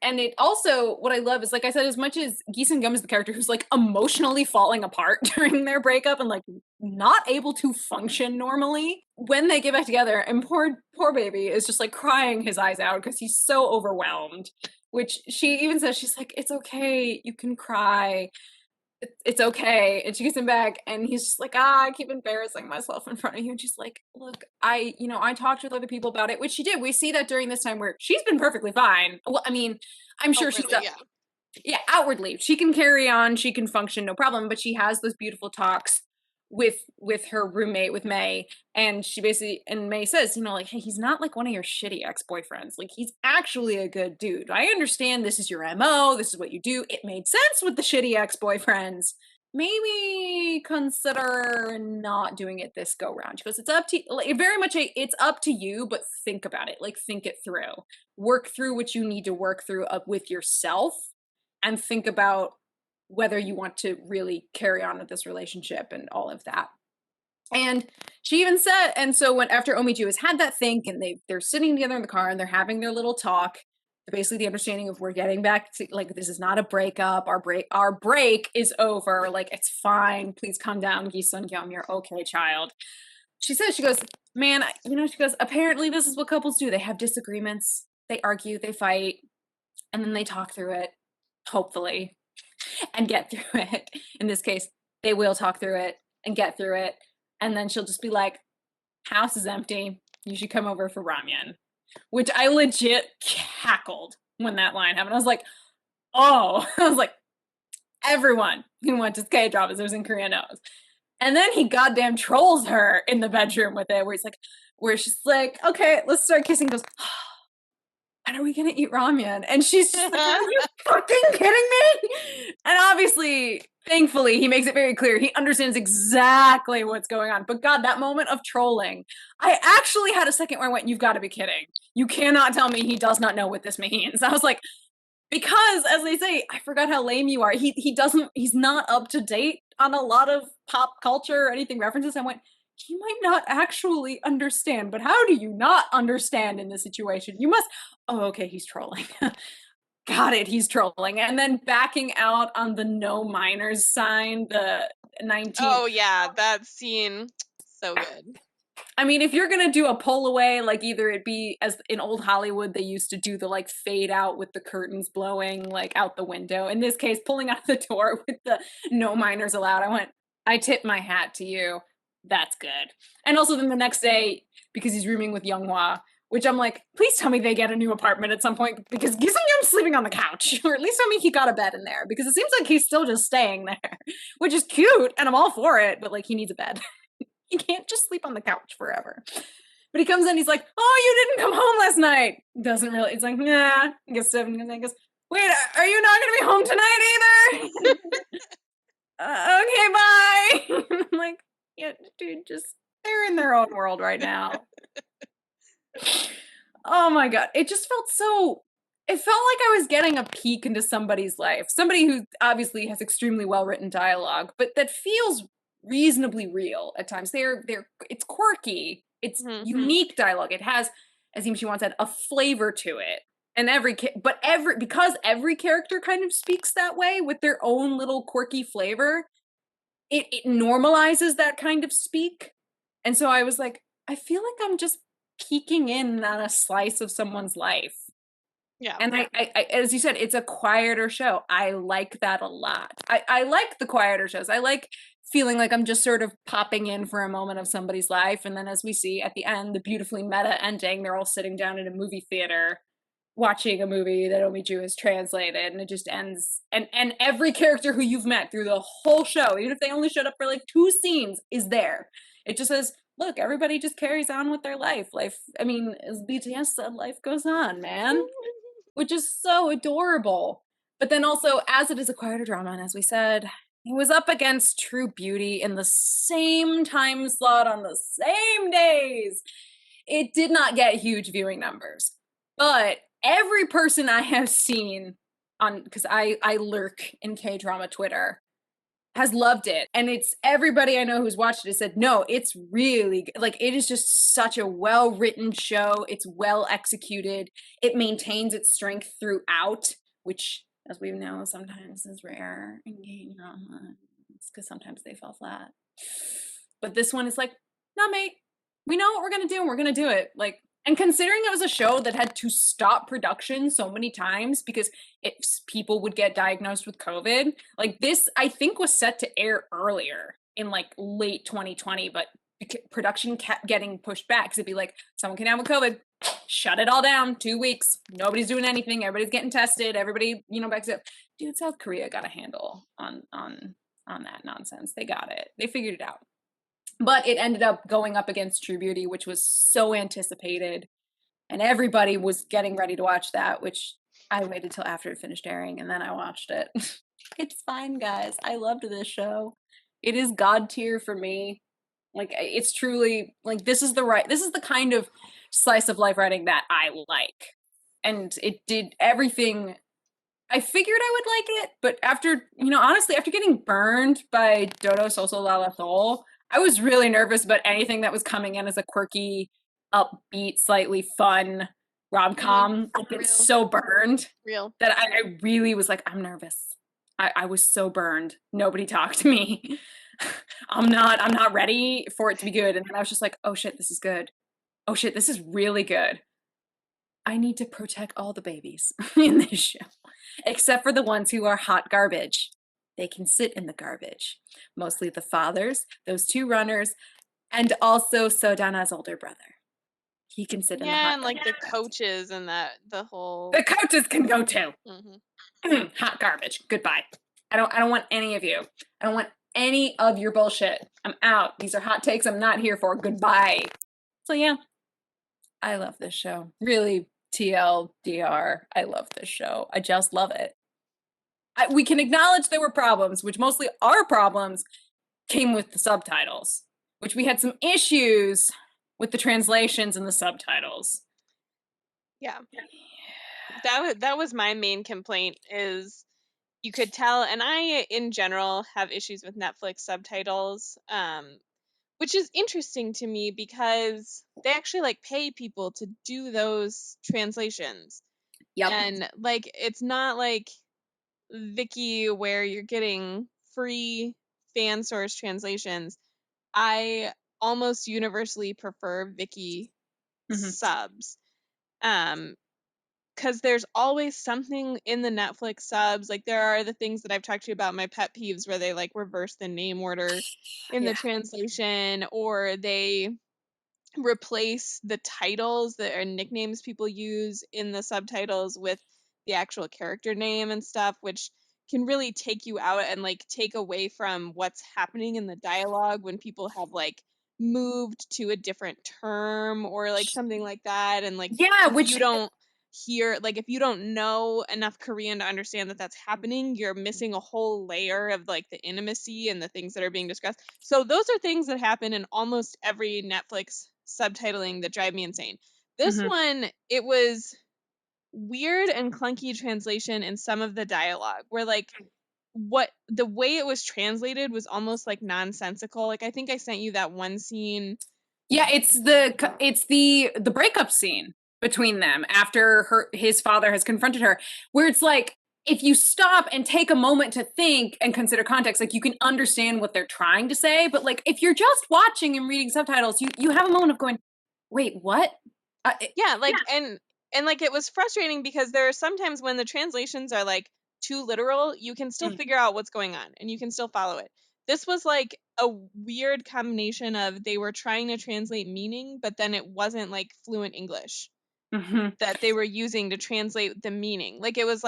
and it also, what I love is, like I said, as much as Ki Seon-gyeom is the character who's like emotionally falling apart during their breakup and like not able to function normally, when they get back together, and poor baby is just like crying his eyes out because he's so overwhelmed. Which she even says, she's like, "It's okay, you can cry. It's okay." And she gets him back and he's just like, "I keep embarrassing myself in front of you." And she's like, "Look, I talked with other people about it," which she did. We see that during this time where she's been perfectly fine. Well, I mean, I'm sure she's Outwardly, yeah. yeah, outwardly she can carry on, she can function, no problem, but she has those beautiful talks with her roommate, with May, and May says, like, "Hey, he's not like one of your shitty ex-boyfriends. Like, he's actually a good dude. I understand this is your MO, this is what you do. It made sense with the shitty ex-boyfriends. Maybe consider not doing it this go round." She goes, "It's up to, like, very much it's up to you, but think about it. Like, think it through. Work through what you need to work through up with yourself, and think about whether you want to really carry on with this relationship and all of that." And she even said, and so when after Oh Mi-joo has had that think and they're sitting together in the car and they're having their little talk, basically the understanding of, we're getting back to, like, this is not a breakup. Our break is over. Like, it's fine. Please calm down, Ki Seon-gyeom. You're okay, child. She says, she goes, "Man, she goes, apparently this is what couples do. They have disagreements. They argue, they fight, and then they talk through it, hopefully, and get through it." In this case, they will talk through it and get through it. And then she'll just be like, "House is empty. You should come over for ramyun." Which I legit cackled when that line happened. I was like, oh, I was like, everyone who went to K-dramas or was in Korea knows. And then he goddamn trolls her in the bedroom with it, where she's like, "Okay, let's start kissing." Goes, "When are we gonna eat ramyun?" And she's just like, "Are you fucking kidding me?" And obviously, thankfully, he makes it very clear he understands exactly what's going on. But God, that moment of trolling, I actually had a second where I went, "You've got to be kidding. You cannot tell me he does not know what this means." I was like, because, as they say, I forgot how lame you are. He's not up to date on a lot of pop culture or anything references. I went, he might not actually understand, but how do you not understand in this situation? You must, oh, okay, he's trolling. Got it, he's trolling. And then backing out on the no minors sign, the 19. Oh yeah, that scene. So good. I mean, if you're gonna do a pull away, like either it be as in old Hollywood, they used to do the like fade out with the curtains blowing like out the window. In this case, pulling out the door with the no minors allowed. I tip my hat to you. That's good. And also then the next day, because he's rooming with Younghwa, which I'm like, please tell me they get a new apartment at some point because Ki Seon-gyeom's sleeping on the couch, or at least tell me he got a bed in there because it seems like he's still just staying there, which is cute and I'm all for it, but like he needs a bed. He can't just sleep on the couch forever. But he comes in, he's like, oh, you didn't come home last night. Doesn't really, it's like, nah. I guess Stephen goes, wait, are you not going to be home tonight either? Okay, bye. I'm like, yeah, dude, just, they're in their own world right now. Oh my God. It just felt so, it felt like I was getting a peek into somebody's life. Somebody who obviously has extremely well-written dialogue, but that feels reasonably real at times. It's quirky. It's unique dialogue. It has, as Im Shi-won said, a flavor to it. And because every character kind of speaks that way with their own little quirky flavor, it normalizes that kind of speak. And so I was like, I feel like I'm just peeking in on a slice of someone's life. Yeah. And I as you said, it's a quieter show. I like that a lot. I like the quieter shows. I like feeling like I'm just sort of popping in for a moment of somebody's life. And then as we see at the end, the beautifully meta ending, they're all sitting down in a movie theater watching a movie that Oh Mi-joo has translated, and it just ends. And every character who you've met through the whole show, even if they only showed up for like 2 scenes, is there. It just says, look, everybody just carries on with their life. I mean, as BTS said, life goes on, man. Which is so adorable. But then also, as it is a quieter drama, and as we said, it was up against True Beauty in the same time slot on the same days. It did not get huge viewing numbers. But every person I have seen on, because I lurk in K-drama Twitter, has loved it. And it's everybody I know who's watched it has said, no, it's really good. Like, it is just such a well-written show. It's well executed. It maintains its strength throughout, which, as we know, sometimes is rare in K-drama. It's because sometimes they fall flat. But this one is like, no, mate, we know what we're going to do and we're going to do it. Like, and considering it was a show that had to stop production so many times because people would get diagnosed with COVID, like this, I think was set to air earlier in like late 2020, but production kept getting pushed back because it'd be like, someone came down with COVID, shut it all down, 2 weeks, nobody's doing anything, everybody's getting tested, everybody, back to, dude, South Korea got a handle on that nonsense. They got it. They figured it out. But it ended up going up against True Beauty, which was so anticipated. And everybody was getting ready to watch that, which I waited till after it finished airing and then I watched it. It's fine, guys. I loved this show. It is God tier for me. Like, it's truly, like, this is the kind of slice of life writing that I like. And it did everything. I figured I would like it, but after, honestly, after getting burned by Dodo Soso La La Soul, I was really nervous about anything that was coming in as a quirky, upbeat, slightly fun rom-com. I've been so burned that I really was like, I'm nervous. I was so burned. Nobody talked to me. I'm not ready for it to be good. And then I was just like, oh shit, this is good. Oh shit, this is really good. I need to protect all the babies in this show, except for the ones who are hot garbage. They can sit in the garbage. Mostly the fathers, those 2 runners, and also Sodana's older brother. He can sit in the hot Yeah, and like garbage. the coaches and the whole. The coaches can go too. Mm-hmm. Hot garbage. Goodbye. I don't want any of you. I don't want any of your bullshit. I'm out. These are hot takes I'm not here for. Goodbye. So yeah, I love this show. Really, TLDR, I love this show. I just love it. We can acknowledge there were problems, which mostly our problems came with the subtitles, which we had some issues with the translations and the subtitles. Yeah. That was my main complaint is you could tell, and I in general have issues with Netflix subtitles, which is interesting to me because they actually like pay people to do those translations. Yep. And like it's not like Viki where you're getting free fan source translations. I almost universally prefer Vicky subs. Because there's always something in the Netflix subs. Like, there are the things that I've talked to you about, my pet peeves, where they like reverse the name order in the translation, or they replace the titles that are nicknames people use in the subtitles with the actual character name and stuff, which can really take you out and like take away from what's happening in the dialogue when people have like moved to a different term or like something like that. And like, Yeah, if which you don't hear, like, if you don't know enough Korean to understand that that's happening, you're missing a whole layer of like the intimacy and the things that are being discussed. So those are things that happen in almost every Netflix subtitling that drive me insane. This one, it was weird and clunky translation in some of the dialogue where like the way it was translated was almost like nonsensical. Like, I think I sent you that one scene. yeah, it's the breakup scene between them after his father has confronted her, where it's like, if you stop and take a moment to think and consider context, like, you can understand what they're trying to say. But like, if you're just watching and reading subtitles, you have a moment of going, wait, what? Yeah, like, and like, it was frustrating because there are sometimes when the translations are like too literal, you can still figure out what's going on and you can still follow it. This was like a weird combination of they were trying to translate meaning, but then it wasn't like fluent English that they were using to translate the meaning. Like, it was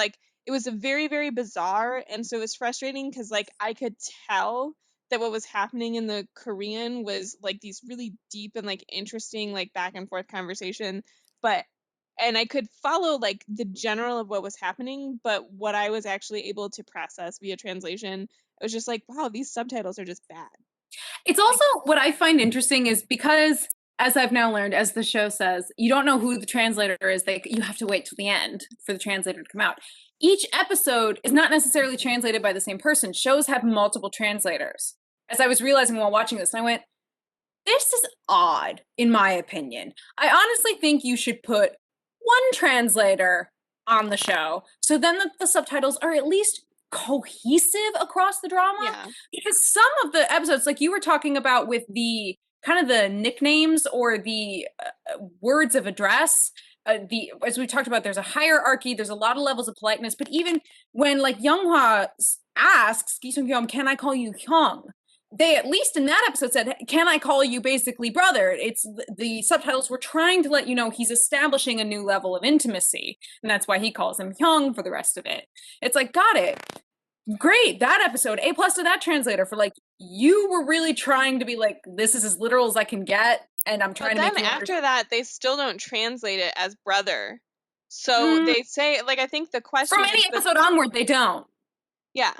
a very, very bizarre. And so it was frustrating because like I could tell that what was happening in the Korean was like these really deep and like interesting like back and forth conversation. But and I could follow like the general of what was happening, but what I was actually able to process via translation, I was just like, wow, these subtitles are just bad. It's also, what I find interesting is because, as I've now learned, as the show says, you don't know who the translator is. You have to wait till the end for the translator to come out. Each episode is not necessarily translated by the same person. Shows have multiple translators. As I was realizing while watching this, and I went, this is odd, in my opinion. I honestly think you should put one translator on the show, so then the subtitles are at least cohesive across the drama. Yeah. Because some of the episodes, like you were talking about with the kind of the nicknames or the words of address, as we talked about, there's a hierarchy, there's a lot of levels of politeness. But even when like Younghwa asks Ki Seon-gyeom, can I call you Hyung? They, at least in that episode, said, can I call you basically brother? It's the subtitles were trying to let you know he's establishing a new level of intimacy, and that's why he calls him Hyung for the rest of it. It's like, got it. Great, that episode, A+ to that translator, for like, you were really trying to be like, this is as literal as I can get, and I'm trying But to make then you after that, they still don't translate it as brother. So Mm, they say, like, I think the from question any is that, episode onward, they don't, yeah,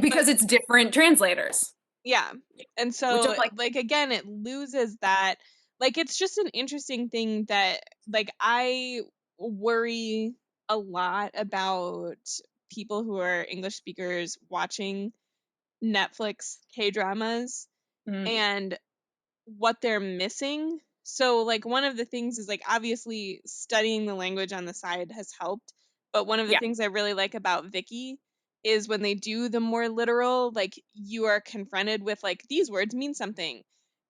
because but it's different translators, yeah. And which I'm so, like, like, again, it loses that. Like, it's just an interesting thing that, like, I worry a lot about people who are English speakers watching Netflix K dramas mm, and what they're missing. So, like, one of the things is like obviously studying the language on the side has helped, but one of the yeah, things I really like about Vicky is when they do the more literal, like, you are confronted with like these words mean something,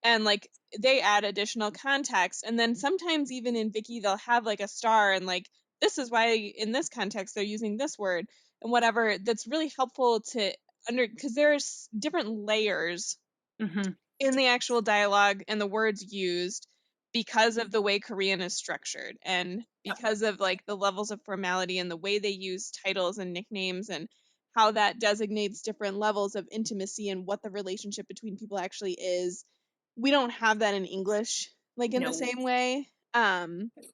and like they add additional context. And then sometimes even in Vicky they'll have like a star and like, this is why in this context they're using this word and whatever. That's really helpful to because there's different layers in the actual dialogue and the words used because of the way Korean is structured and because of like the levels of formality and the way they use titles and nicknames and how that designates different levels of intimacy and what the relationship between people actually is. We don't have that in English like in the no, same way,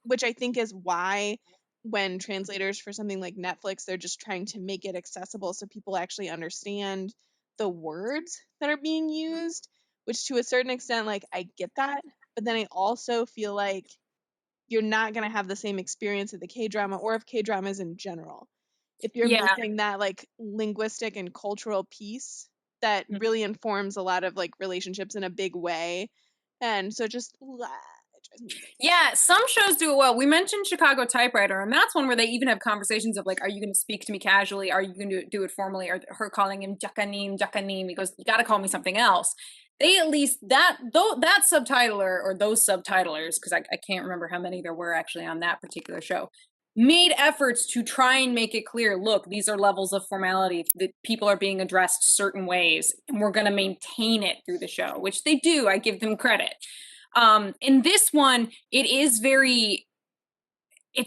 which I think is why when translators for something like Netflix, they're just trying to make it accessible so people actually understand the words that are being used, which to a certain extent, like, I get that. But then I also feel like you're not going to have the same experience of the K drama or of K dramas in general if you're yeah. missing that like linguistic and cultural piece that really informs a lot of like relationships in a big way. And so just drives me insane. Yeah, some shows do it well. We mentioned Chicago Typewriter, and that's one where they even have conversations of like, are you going to speak to me casually? Are you going to do it formally? Or her calling him Jakanim, Jakanim. He goes, you got to call me something else. They at least that subtitler or those subtitlers, because I can't remember how many there were actually on that particular show, made efforts to try and make it clear, look, these are levels of formality that people are being addressed certain ways, and we're going to maintain it through the show, which they do. I give them credit. In this one, it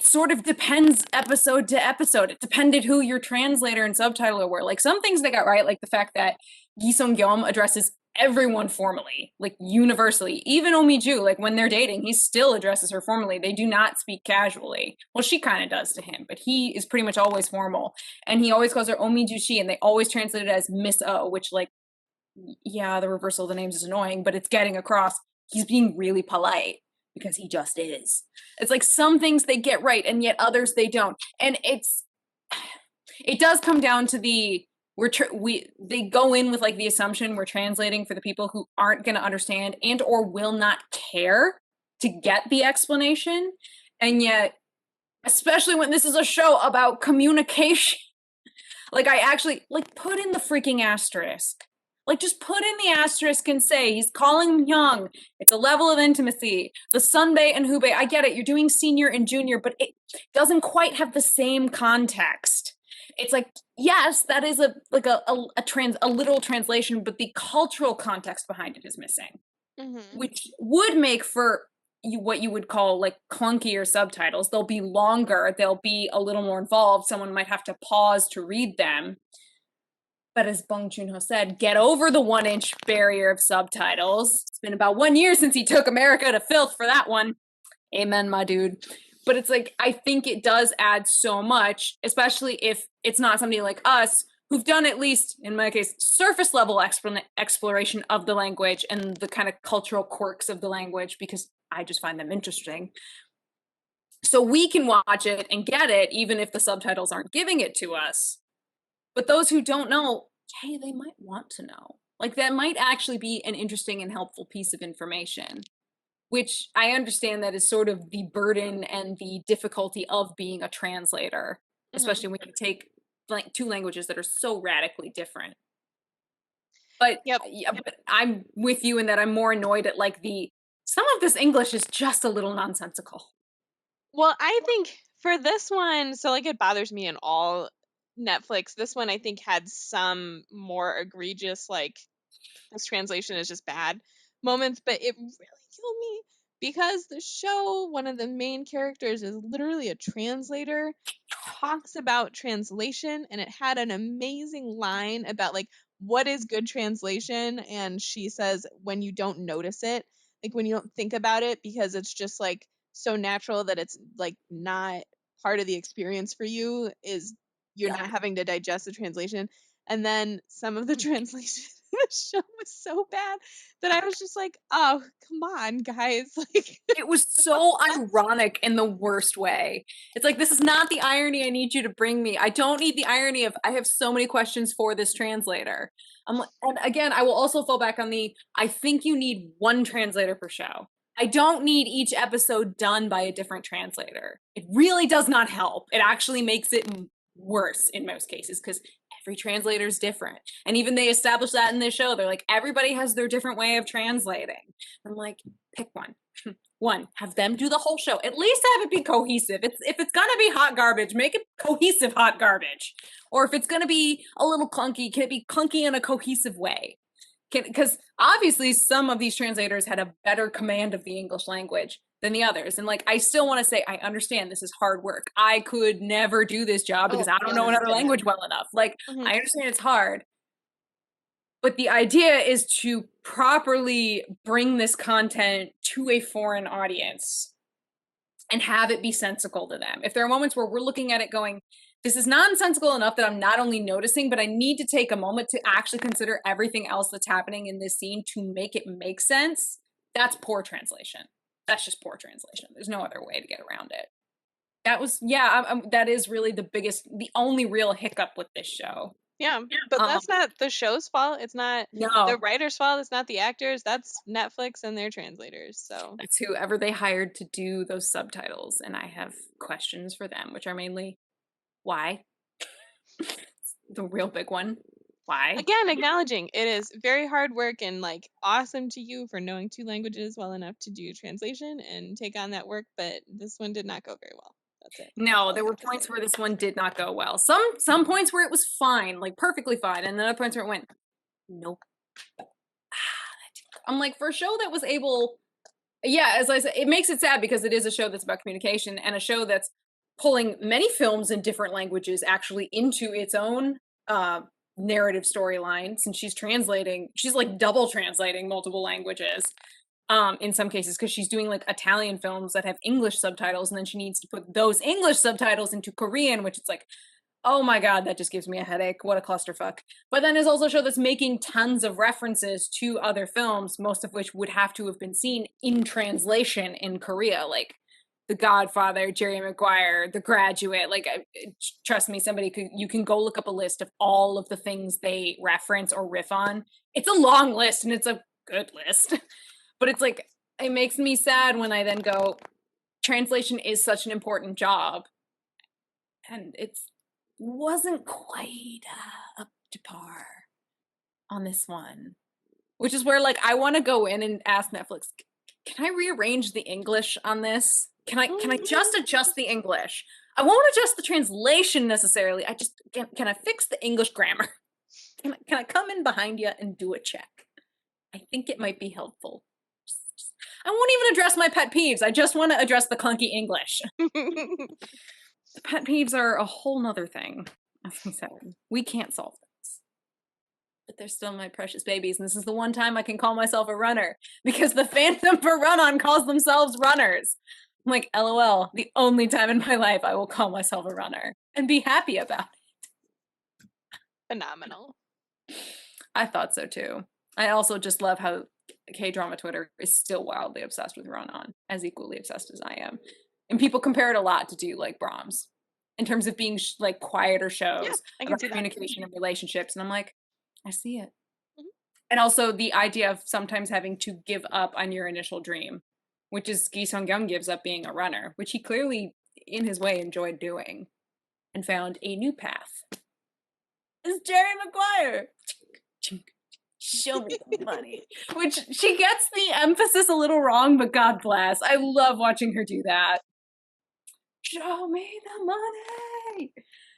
sort of depends episode to episode. It depended who your translator and subtitler were. Like some things they got right, like the fact that Ki Seon-gyeom addresses everyone formally, like universally. Even Oh Mi-joo, like when they're dating, he still addresses her formally. They do not speak casually. Well, she kind of does to him, but he is pretty much always formal. And he always calls her Oh Mi-joo she, and they always translate it as Miss O, which like, yeah, the reversal of the names is annoying, but it's getting across he's being really polite because he just is. It's like some things they get right and yet others they don't. And it does come down to they go in with like the assumption we're translating for the people who aren't going to understand and or will not care to get the explanation. And yet, especially when this is a show about communication, like I actually like put in the freaking asterisk. Like, just put in the asterisk and say he's calling him young. It's a level of intimacy. The sunbae and hubei, I get it. You're doing senior and junior, but it doesn't quite have the same context. It's like, yes, that is a literal translation, but the cultural context behind it is missing, which would make for what you would call like clunkier subtitles. They'll be longer. They'll be a little more involved. Someone might have to pause to read them. But as Bong Joon-ho said, get over the 1-inch barrier of subtitles. It's been about 1 year since he took America to filth for that one. Amen, my dude. But it's like, I think it does add so much, especially if it's not somebody like us who've done, at least in my case, surface level exploration of the language and the kind of cultural quirks of the language, because I just find them interesting. So we can watch it and get it, even if the subtitles aren't giving it to us. But those who don't know, hey, they might want to know. Like that might actually be an interesting and helpful piece of information, which I understand that is sort of the burden and the difficulty of being a translator, especially when you take like two languages that are so radically different. But Yep. yeah, but I'm with you in that I'm more annoyed at like some of this English is just a little nonsensical. Well, I think for this one, so like it bothers me in all Netflix. This one I think had some more egregious, like this translation is just bad moments, but it really killed me because the show, one of the main characters is literally a translator, talks about translation, and it had an amazing line about like what is good translation, and she says when you don't notice it, like when you don't think about it because it's just like so natural that it's like not part of the experience for you, is you're not having to digest the translation. And then some of the translation in the show was so bad that I was just like, oh, come on, guys. Like, It was so ironic in the worst way. It's like, this is not the irony I need you to bring me. I don't need the irony of, I have so many questions for this translator. And again, I will also fall back on I think you need one translator per show. I don't need each episode done by a different translator. It really does not help. It actually makes it worse in most cases because every translator is different. And even they established that in this show. They're like, everybody has their different way of translating. I'm like, pick one. One, have them do the whole show. At least have it be cohesive. If it's gonna be hot garbage, make it cohesive hot garbage. Or if it's gonna be a little clunky, can it be clunky in a cohesive way? Because obviously some of these translators had a better command of the English language than the others. And like, I still want to say, I understand this is hard work. I could never do this job because I don't know another language well enough. Like, I understand it's hard. But the idea is to properly bring this content to a foreign audience and have it be sensical to them. If there are moments where we're looking at it going, this is nonsensical enough that I'm not only noticing, but I need to take a moment to actually consider everything else that's happening in this scene to make it make sense, that's poor translation. That's just poor translation. There's no other way to get around it. That was, that is really the only real hiccup with this show. Yeah, but Um, that's not the show's fault. It's not the no, writer's fault. It's not the actors. That's Netflix and their translators. So it's whoever they hired to do those subtitles, and I have questions for them, which are mainly why? The real big one. Why? again, acknowledging it is very hard work and like awesome to you for knowing two languages well enough to do translation and take on that work, but this one did not go very well. That's it. That's No, all I there were have to points say. where this one did not go well. Some points where it was fine, like perfectly fine, and then other points where it went, nope. I'm like, for a show that was able, yeah, as I said, it makes it sad because it is a show that's about communication and a show that's pulling many films in different languages actually into its own uh, narrative storyline. Since she's like double translating multiple languages in some cases because she's doing like Italian films that have English subtitles, and then she needs to put those English subtitles into Korean, which it's like, oh my god, that just gives me a headache. What a clusterfuck. But then there's also a show that's making tons of references to other films, most of which would have to have been seen in translation in Korea, like The Godfather, Jerry Maguire, The Graduate. Like, trust me, you can go look up a list of all of the things they reference or riff on. It's a long list and it's a good list. But it's like, it makes me sad when I then go, translation is such an important job. And it's wasn't quite up to par on this one, which is where like I want to go in and ask Netflix, can I rearrange the English on this? Can I just adjust the English? I won't adjust the translation necessarily. I just can I fix the English grammar? Can I come in behind you and do a check? I think it might be helpful. I won't even address my pet peeves. I just want to address the clunky English. The pet peeves are a whole nother thing. As I said, we can't solve this. But they're still my precious babies, and this is the one time I can call myself a runner because the fandom for Run On calls themselves runners. I'm like, LOL, the only time in my life I will call myself a runner and be happy about it. Phenomenal. I thought so too. I also just love how K-drama Twitter is still wildly obsessed with Run On, as equally obsessed as I am. And people compare it a lot to do like Brahms in terms of being like quieter Yeah, shows I can about see that. communication and relationships. And I'm like, I see it. Mhm. And also the idea of sometimes having to give up on your initial dream, which is Ki Seon-gyeom gives up being a runner, which he clearly, in his way, enjoyed doing and found a new path. It's Jerry Maguire. Show me the money. Which she gets the emphasis a little wrong, but God bless. I love watching her do that. Show me the money.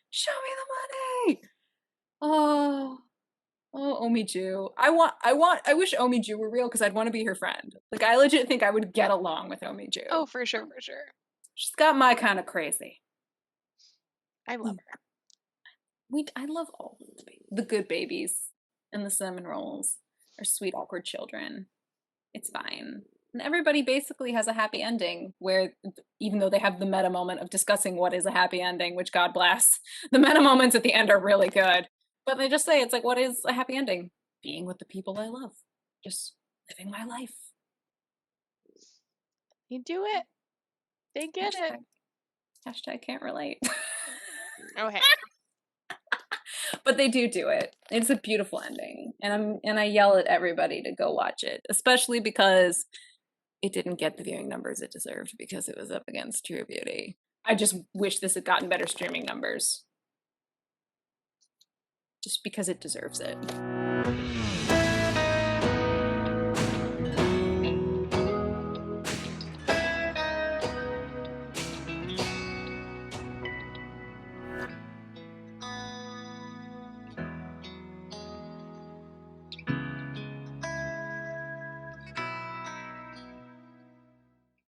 Show me the money. Oh, oh, Oh Mi-joo. I wish Oh Mi-joo were real because I'd want to be her friend. Like, I legit think I would get along with Oh Oh, Mi-joo. for sure, for sure. She's got my kind of crazy. I love her. I love all of the good babies and the cinnamon rolls are sweet, awkward children. It's fine. And everybody basically has a happy ending where, even though they have the meta moment of discussing what is a happy ending, which God bless, the meta moments at the end are really good. But they just say, it's like, what is a happy ending? Being with the people I love, just living my life. You do it. They get it. Hashtag can't relate. Okay. But they do it. It's a beautiful ending. And I yell at everybody to go watch it, especially because it didn't get the viewing numbers it deserved because it was up against True Beauty. I just wish this had gotten better streaming numbers. Just because it deserves it.